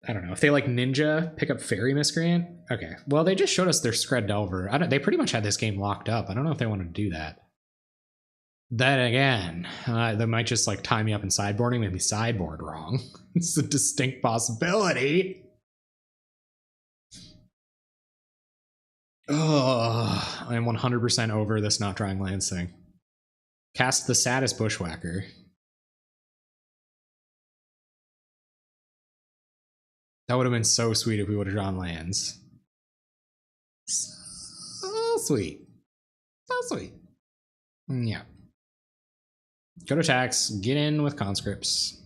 [SPEAKER 1] I don't know. If they, like, Ninja, pick up Fairy Miscreant? Okay. Well, they just showed us their Scred Delver. They pretty much had this game locked up. I don't know if they want to do that. Then again, they might just, like, tie me up in sideboarding, maybe sideboard wrong. It's a distinct possibility. Oh, I am 100% over this not drawing lands thing. Cast the saddest Bushwhacker. That would have been so sweet if we would have drawn lands. So sweet. So sweet. Yeah. Go to attacks. Get in with conscripts.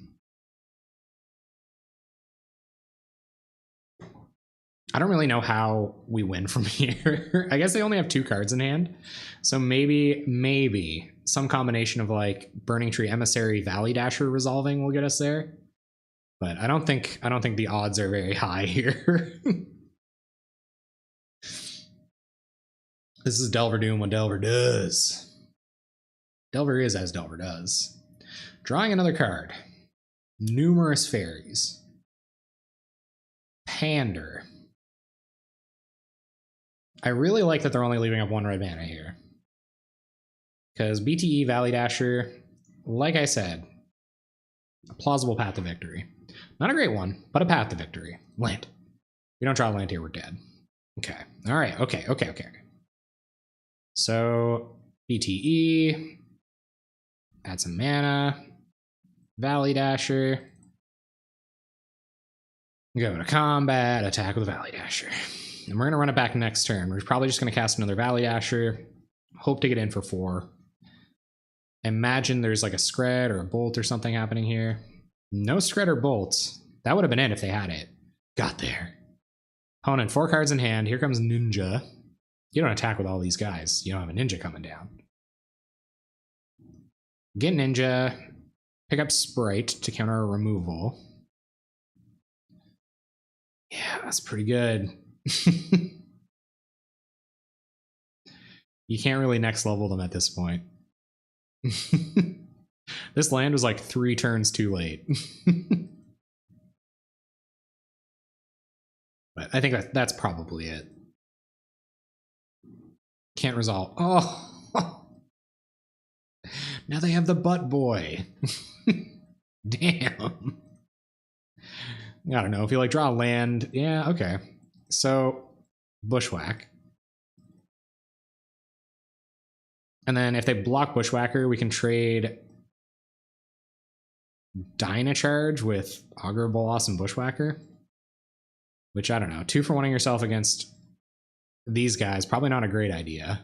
[SPEAKER 1] I don't really know how we win from here. I guess they only have 2 cards in hand. So maybe some combination of like Burning Tree, Emissary, Valley Dasher resolving will get us there. But I don't think the odds are very high here. This is Delver doing what Delver does. Delver is as Delver does. Drawing another card. Numerous fairies. Pander. I really like that they're only leaving up 1 red mana here. Because BTE, Valley Dasher, like I said, a plausible path to victory. Not a great one, but a path to victory. Land. We don't draw land here, we're dead. Okay. All right. Okay. So BTE, add some mana, Valley Dasher, go to combat, attack with a Valley Dasher. And we're going to run it back next turn. We're probably just going to cast another Valley Dasher, hope to get in for 4. Imagine there's like a Scred or a Bolt or something happening here. No Scred or Bolts. That would have been it if they had it. Got there. Opponent, 4 cards in hand. Here comes Ninja. You don't attack with all these guys. You don't have a Ninja coming down. Get Ninja. Pick up Sprite to counter a removal. Yeah, that's pretty good. You can't really next level them at this point. This land was like 3 turns too late. But I think that's probably it. Can't resolve. Oh! Now they have the butt boy. Damn. I don't know. If you like draw a land, yeah, okay. So, Bushwhack. And then if they block Bushwhacker, we can trade Dynacharge with Augur Bolas and Bushwhacker. Which, I don't know. 2 for 1ing yourself against these guys. Probably not a great idea.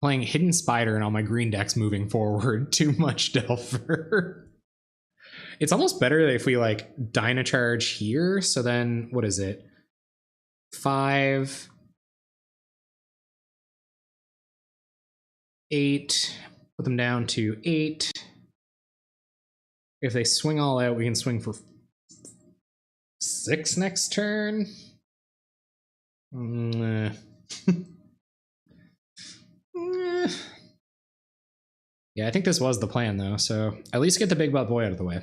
[SPEAKER 1] Playing Hidden Spider and all my green decks moving forward. Too much Delver. It's almost better if we, like, Dynacharge here. So then, what is it? 5... 8, put them down to 8. If they swing all out, we can swing for 6 next turn. Yeah, I think this was the plan, though, so at least get the big butt boy out of the way.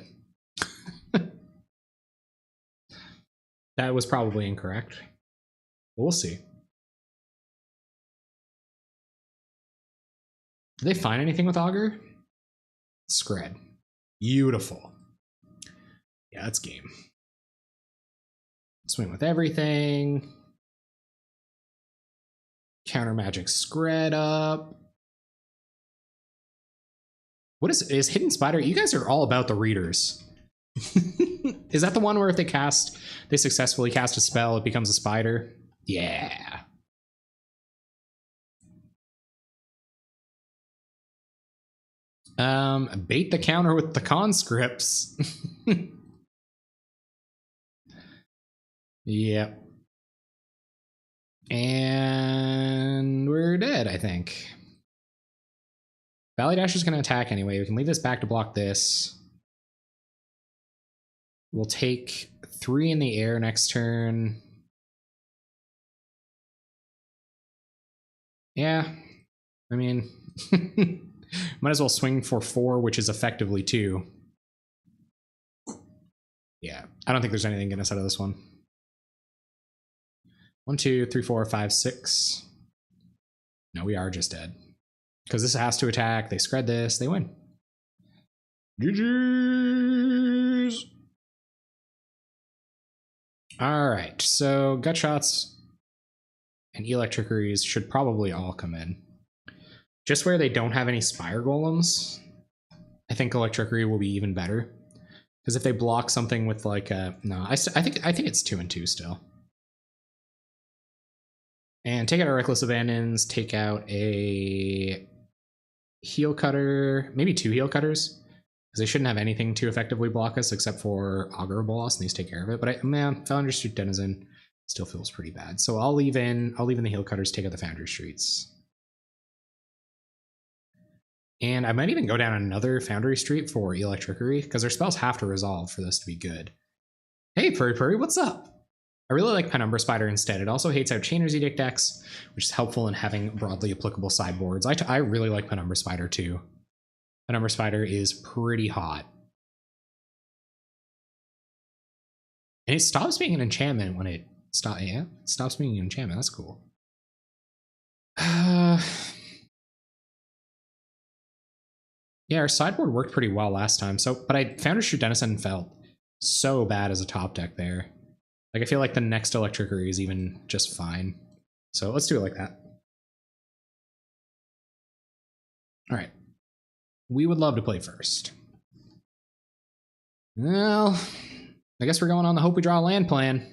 [SPEAKER 1] That was probably incorrect. We'll see. Did they find anything with Augur? Scred. Beautiful. Yeah, that's game. Swing with everything. Counter magic scred up. What is Hidden Spider? You guys are all about the readers. Is that the one where if they successfully cast a spell, it becomes a spider? Yeah. Bait the counter with the conscripts. Yep. And we're dead, I think. Valley Dash is going to attack anyway. We can leave this back to block this. We'll take 3 in the air next turn. Yeah. I mean, might as well swing for 4, which is effectively 2. Yeah. I don't think there's anything getting us out of this one. 1, 2, 3, 4, 5, 6. No, we are just dead. Because this has to attack. They scred this. They win. GG's. All right. So gut shots and electrickeries should probably all come in. Just where they don't have any Spire Golems, I think electrickery will be even better. Because if they block something with like a... No, I think it's 2 and 2 still. And take out our Reckless Abandons, take out a Heel Cutter, maybe 2 Heel Cutters, because they shouldn't have anything to effectively block us except for Augur Bolas, and these take care of it. But Foundry Street Denizen still feels pretty bad. So I'll leave in the Heel Cutters, take out the Foundry Streets. And I might even go down another Foundry Street for Electrickery, because their spells have to resolve for this to be good. Hey, Purry, what's up? I really like Penumbra Spider instead. It also hates out Chainer's Edict decks, which is helpful in having broadly applicable sideboards. I really like Penumbra Spider too. Penumbra Spider is pretty hot. And it stops being an enchantment when it stops being an enchantment. That's cool. Yeah, our sideboard worked pretty well last time. But Foundry Street Denizen felt so bad as a top deck there. Like, I feel like the next Electrickery is even just fine. So let's do it like that. All right. We would love to play first. Well, I guess we're going on the hope we draw a land plan.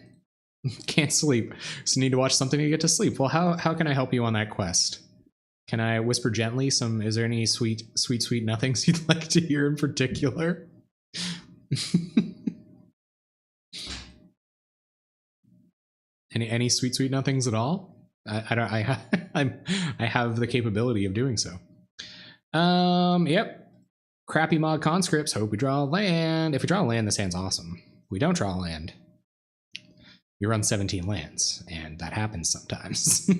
[SPEAKER 1] Can't sleep, so need to watch something to get to sleep. Well, how can I help you on that quest? Can I whisper gently is there any sweet nothings you'd like to hear in particular? Any sweet nothings at all? I have the capability of doing so. Yep. Crappy mod conscripts. Hope we draw a land. If we draw a land, this hand's awesome. We don't draw a land. We run 17 lands, and that happens sometimes.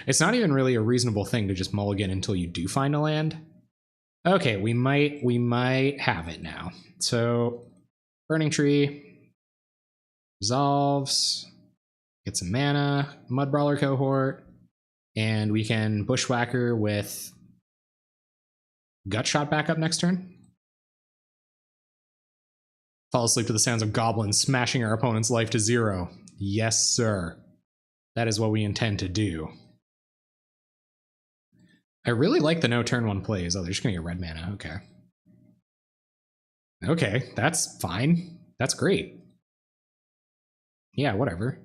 [SPEAKER 1] It's not even really a reasonable thing to just mulligan until you do find a land. Okay, we might have it now. So, Burning Tree resolves. Get some mana, Mud Brawler cohort, and we can Bushwhacker with Gut Shot back up next turn. Fall asleep to the sounds of goblins smashing our opponent's life to 0. Yes, sir. That is what we intend to do. I really like the no turn 1 plays. Oh, they're just gonna get red mana. Okay. Okay, that's fine. That's great. Yeah, whatever.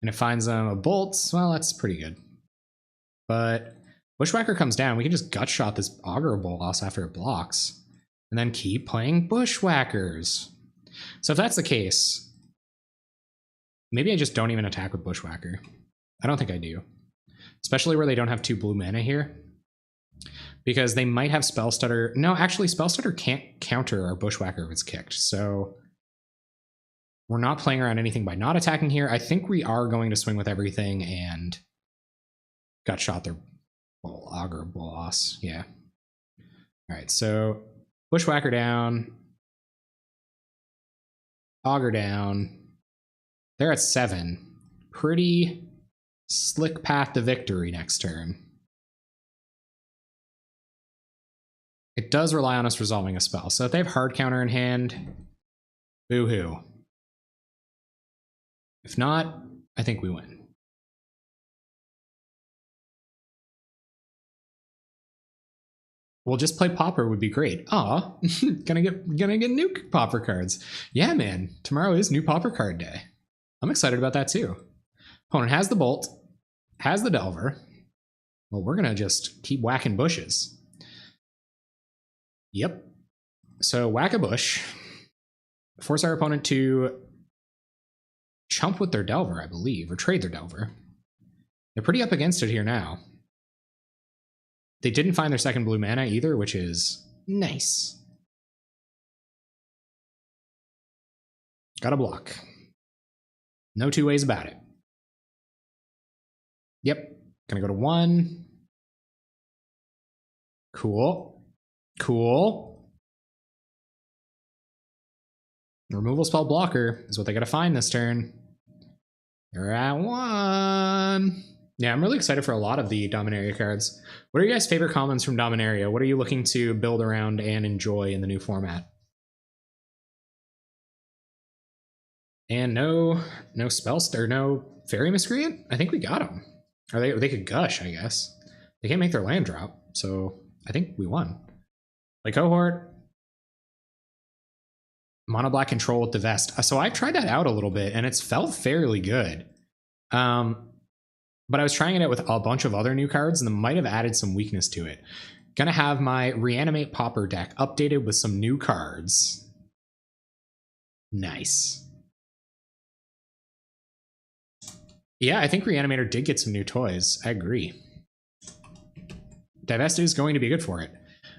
[SPEAKER 1] And it finds a bolt. Well, that's pretty good. But Bushwhacker comes down. We can just gut shot this Augur Bolas after it blocks, and then keep playing Bushwhackers. So if that's the case, maybe I just don't even attack with Bushwhacker. I don't think I do, especially where they don't have 2 blue mana here, because they might have Spell Stutter. No, actually, Spell Stutter can't counter our Bushwhacker if it's kicked. So we're not playing around anything by not attacking here. I think we are going to swing with everything and gut shot their Augur Bolas. Yeah. All right, so Bushwhacker down. Augur down. They're at 7. Pretty slick path to victory next turn. It does rely on us resolving a spell. So if they have hard counter in hand, boo-hoo. If not, I think we win. We'll just play Pauper would be great. Aw, gonna get new Pauper cards. Yeah, man. Tomorrow is new Pauper card day. I'm excited about that too. Opponent has the Bolt, has the Delver. Well, we're gonna just keep whacking bushes. Yep. So whack a bush. Force our opponent to chump with their Delver, I believe, or trade their Delver. They're pretty up against it here now. They didn't find their second blue mana either, which is nice. Gotta block. No two ways about it. Yep. Gonna go to 1. Cool. Cool. Removal spell blocker is what they gotta find this turn. They're at 1. Yeah, I'm really excited for a lot of the Dominaria cards. What are your guys' favorite commons from Dominaria? What are you looking to build around and enjoy in the new format? And no spells or no Fairy Miscreant? I think we got them. Or they could gush, I guess. They can't make their land drop, so I think we won. Like Cohort. Mono black control with the vest. So I've tried that out a little bit and it's felt fairly good. But I was trying it out with a bunch of other new cards and it might have added some weakness to it. Gonna have my Reanimate Pauper deck updated with some new cards. Nice. Yeah, I think Reanimator did get some new toys. I agree. Divest is going to be good for it.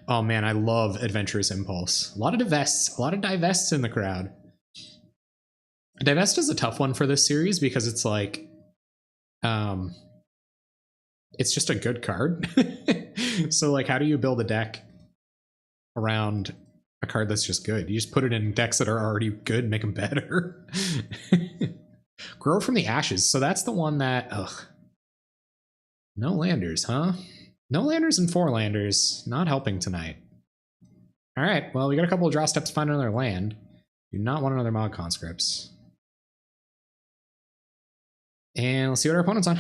[SPEAKER 1] Oh man, I love Adventurous Impulse. A lot of divests in the crowd. Divest is a tough one for this series because it's like, it's just a good card. So like, how do you build a deck around a card that's just good? You just put it in decks that are already good, make them better. Grow from the Ashes. So that's the one that, ugh. No landers, huh? No landers and 4 landers. Not helping tonight. All right, well, we got a couple of draw steps to find another land. Do not want another Mod Conscripts. And let's see what our opponent's on.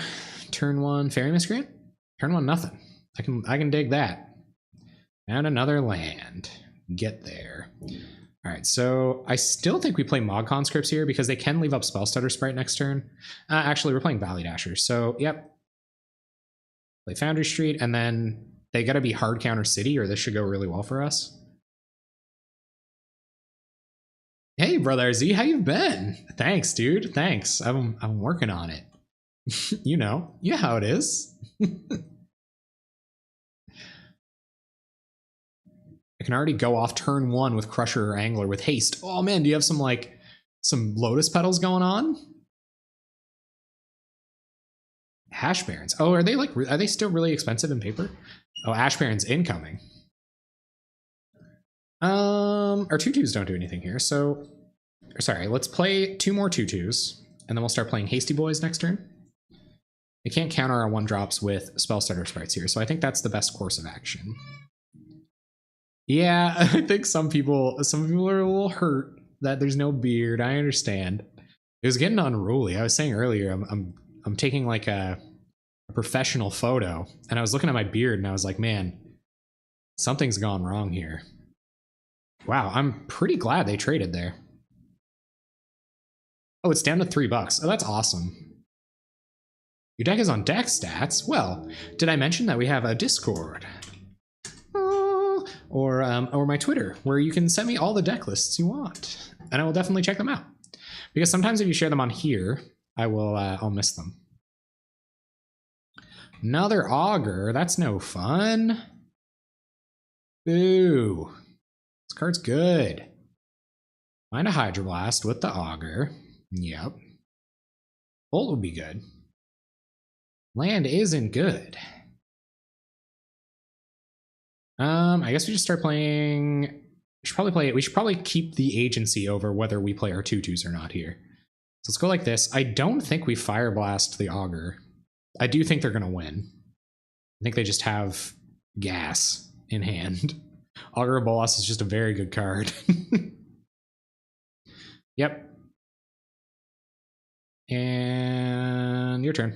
[SPEAKER 1] Turn 1, Fairy Miscreant. Turn 1, nothing. I can dig that. And another land. Get there. All right, so I still think we play Mod Conscripts here because they can leave up Spellstutter Sprite next turn. Actually, we're playing Valley Dasher. So, yep. Play Foundry Street, and then they got to be hard counter City, or this should go really well for us. Hey, Brother Z, how you been? Thanks, dude. Thanks. I'm working on it. You know how it is. I can already go off turn 1 with Crusher or Angler with haste. Oh man, do you have some Lotus Petals going on? Ash Barrens. Oh, are they still really expensive in paper? Oh, Ash Barrens incoming. Our 2/2s don't do anything here, so sorry, let's play 2 more 2/2s, and then we'll start playing Hasty Boys next turn. They can't counter our 1-drops with Spellstutter Sprites here, so I think that's the best course of action. Yeah, I think some people are a little hurt that there's no beard. I understand. It was getting unruly. I was saying earlier, I'm taking like a professional photo, and I was looking at my beard, and I was like, man, something's gone wrong here. Wow, I'm pretty glad they traded there. Oh, it's down to $3. Oh, that's awesome. Your deck is on deck stats? Well, did I mention that we have a Discord? Or my Twitter, where you can send me all the deck lists you want, and I will definitely check them out. Because sometimes if you share them on here, I'll miss them. Another Augur, that's no fun. Ooh, this card's good. Find a Hydroblast with the Augur. Yep. Bolt would be good. Land isn't good. I guess we just start playing. We should probably keep the agency over whether we play our 2/2s or not here. So let's go like this. I don't think we Fire Blast the Augur. I do think they're gonna win. I think they just have gas in hand. Augur of Bolas is just a very good card. Yep. And your turn.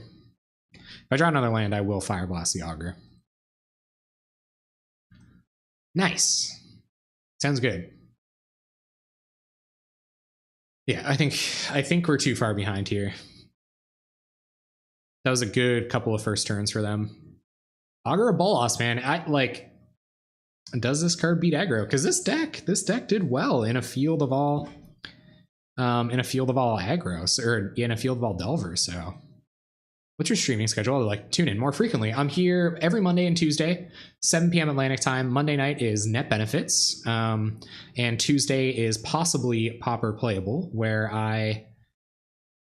[SPEAKER 1] If I draw another land, I will Fire Blast the Augur. Nice. Sounds good. Yeah, I think we're too far behind here. That was a good couple of first turns for them. Augur of Bolas, man. Does this card beat aggro? Because this deck did well in a field of all aggros, or in a field of all delvers. So what's your streaming schedule? Like, tune in more frequently. I'm here every Monday and Tuesday, 7 p.m. Atlantic time. Monday night is Net Benefits, and Tuesday is possibly Pauper Playable, where I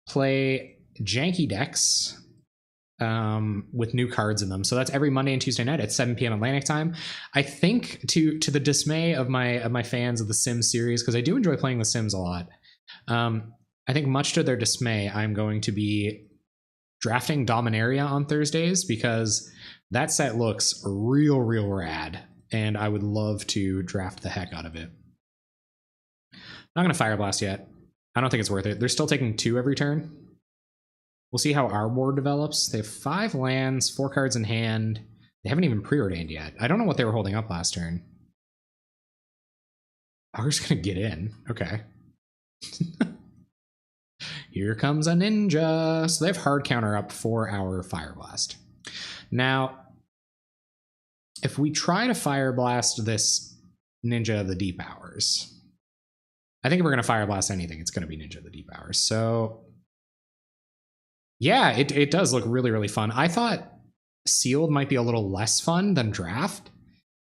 [SPEAKER 1] play janky decks with new cards in them. So that's every Monday and Tuesday night at 7 p.m. Atlantic time. I think to the dismay of my fans of the Sims series, because I do enjoy playing The Sims a lot, I think much to their dismay, I'm going to be drafting Dominaria on Thursdays, because that set looks real rad, and I would love to draft the heck out of it. Not going to Fire Blast yet. I don't think it's worth it. They're still taking 2 every turn. We'll see how our board develops. They have 5 lands, 4 cards in hand. They haven't even preordained yet. I don't know what they were holding up last turn. Augur's going to get in. Okay. Here comes a ninja. So they have hard counter up for our Fire Blast. Now, if we try to Fire Blast this Ninja of the Deep Hours, I think if we're going to Fire Blast anything, it's going to be Ninja of the Deep Hours. So yeah, it does look really fun. I thought Sealed might be a little less fun than Draft,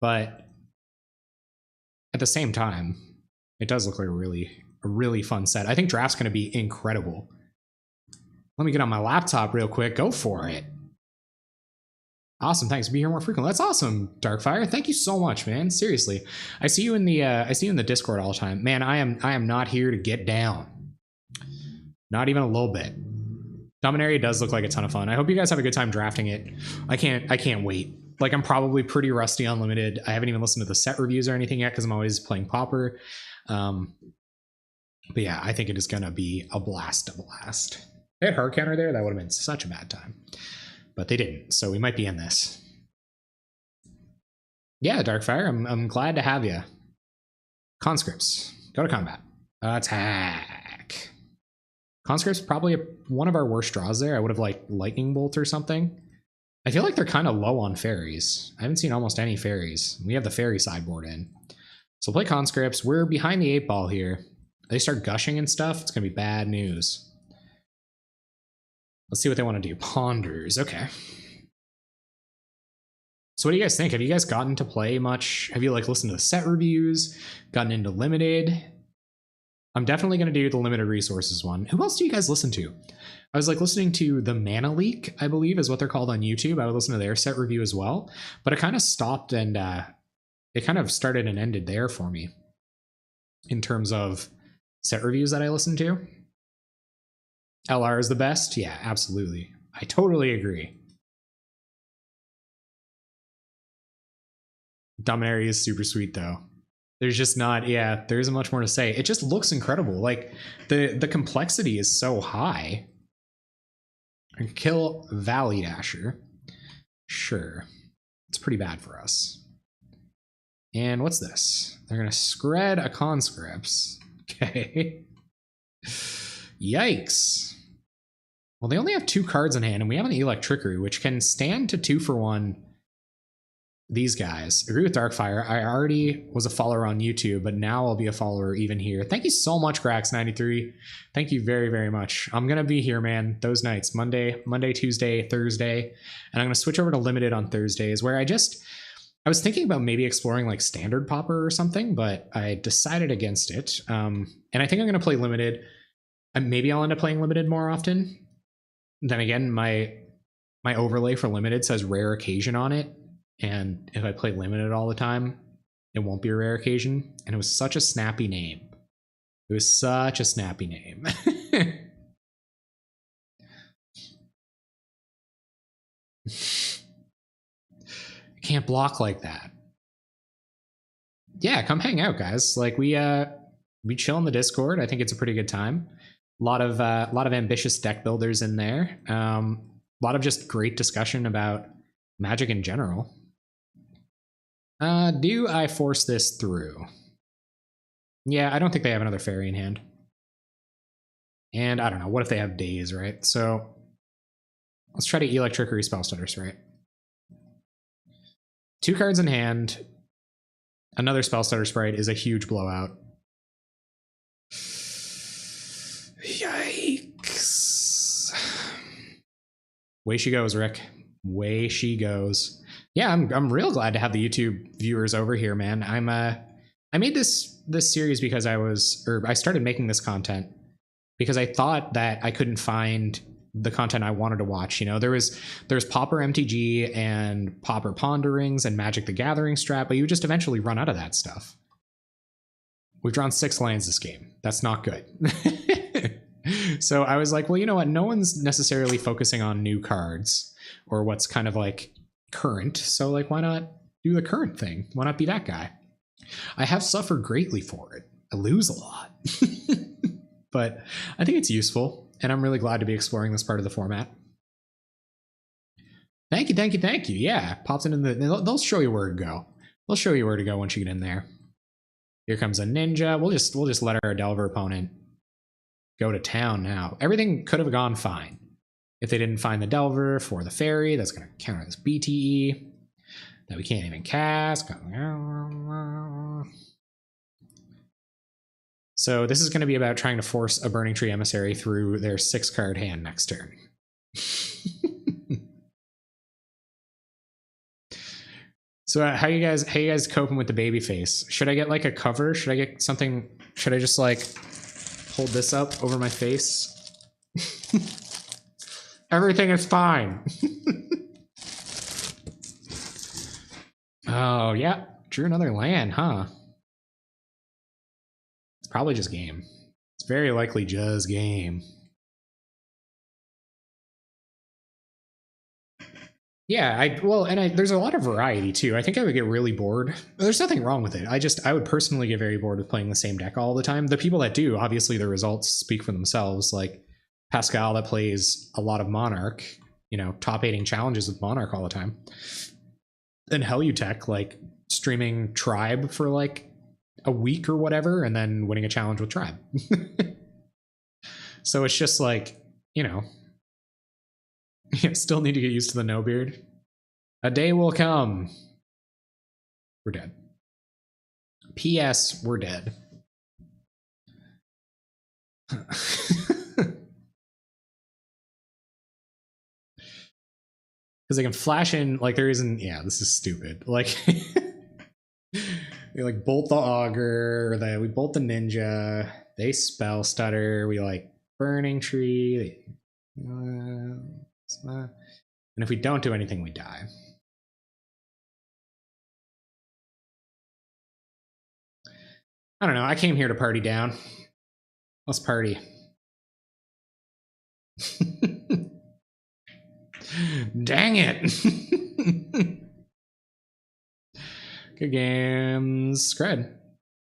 [SPEAKER 1] but at the same time, it does look like a really fun set. I think Draft's going to be incredible. Let me get on my laptop real quick. Go for it. Awesome. Thanks. Be here more frequently. That's awesome, Darkfire. Thank you so much, man. Seriously. I see you in the Discord all the time. Man, I am not here to get down. Not even a little bit. Dominaria does look like a ton of fun. I hope you guys have a good time drafting it. I can't wait. Like, I'm probably pretty rusty on Limited. I haven't even listened to the set reviews or anything yet, because I'm always playing Pauper. But yeah, I think it is gonna be a blast. They had hard counter there. That would have been such a bad time, but they didn't. So we might be in this. Yeah, Darkfire. I'm glad to have you. Conscripts, go to combat. Attack. Conscripts probably one of our worst draws there. I would have liked Lightning Bolt or something. I feel like they're kind of low on fairies. I haven't seen almost any fairies. We have the fairy sideboard in. So play Conscripts. We're behind the 8-ball here. They start gushing and stuff, it's going to be bad news. Let's see what they want to do. Ponders. Okay. So what do you guys think? Have you guys gotten to play much? Have you listened to the set reviews? Gotten into Limited? I'm definitely going to do the Limited Resources one. Who else do you guys listen to? I was listening to the Mana Leak, I believe is what they're called on YouTube. I would listen to their set review as well, but it kind of stopped, and it kind of started and ended there for me in terms of set reviews that I listened to. LR is the best. Yeah, absolutely. I totally agree. Dominaria is super sweet though. There's just not, yeah, there isn't much more to say. It just looks incredible. Like, the complexity is so high. I can kill Valley Dasher. Sure. It's pretty bad for us. And what's this? They're going to scred a Conscripts. Okay. Yikes. Well, they only have 2 cards in hand, and we have an Electrickery, which can stand to 2 for 1 these guys. Agree with Darkfire. I already was a follower on YouTube, but now I'll be a follower even here. Thank you so much, Grax93. Thank you very much. I'm going to be here, man, those nights. Monday, Tuesday, Thursday. And I'm going to switch over to Limited on Thursdays, where I was thinking about maybe exploring Standard Pauper or something, but I decided against it. And I think I'm going to play Limited. Maybe I'll end up playing Limited more often. Then again, my overlay for Limited says Rare Occasion on it. And if I play Limited all the time, it won't be a rare occasion. And it was such a snappy name. It was such a snappy name. Can't block like that. Yeah, come hang out, guys. Like we chill in the Discord. I think it's a pretty good time. A lot of ambitious deck builders in there. A lot of just great discussion about Magic in general. Do I force this through? Yeah, I don't think they have another fairy in hand. And I don't know. What if they have days, right? So let's try to Electric or Spell Stutters, right? 2 cards in hand. Another Spell Stutter Sprite is a huge blowout. Yikes. Way she goes, Rick. Way she goes. Yeah, I'm real glad to have the YouTube viewers over here, man. I made this series because I started making this content because I thought that I couldn't find the content I wanted to watch. You know, there's Pauper MTG and Pauper Ponderings and Magic the Gathering Strat, but you just eventually run out of that stuff. We've drawn 6 lands this game. That's not good. So I was like, well, you know what? No one's necessarily focusing on new cards or what's kind of like current. So like, why not do the current thing? Why not be that guy? I have suffered greatly for it. I lose a lot. But I think it's useful, and I'm really glad to be exploring this part of the format. Thank you, thank you, thank you. Yeah, pops in the... They'll show you where to go. They'll show you where to go once you get in there. Here comes a ninja. We'll just let our Delver opponent go to town now. Everything could have gone fine if they didn't find the Delver for the fairy. That's going to counter this BTE that we can't even cast. So this is going to be about trying to force a Burning Tree Emissary through their 6-card hand next turn. So how you guys coping with the baby face? Should I get like a cover? Should I get something? Should I just like hold this up over my face? Everything is fine. Oh yeah, drew another land, huh? It's probably just game. It's very likely just game. Yeah, there's a lot of variety too. I think I would get really bored. There's nothing wrong with it. I would personally get very bored with playing the same deck all the time. The people that do, obviously the results speak for themselves. Like Pascal that plays a lot of Monarch, you know, top 8ing challenges with Monarch all the time. And Helutech, like streaming Tribe for like a week or whatever, and then winning a challenge with Tribe. So it's just like, you know, still need to get used to the no beard. A day will come. We're dead. P.S. We're dead. Because they can flash in, like there isn't, yeah, this is stupid. Like, we like bolt the Augur, we bolt the Ninja, they Spell Stutter, we like Burning Tree, and if we don't do anything, we die. I don't know, I came here to party down. Let's party. Dang it. Good games. Scred.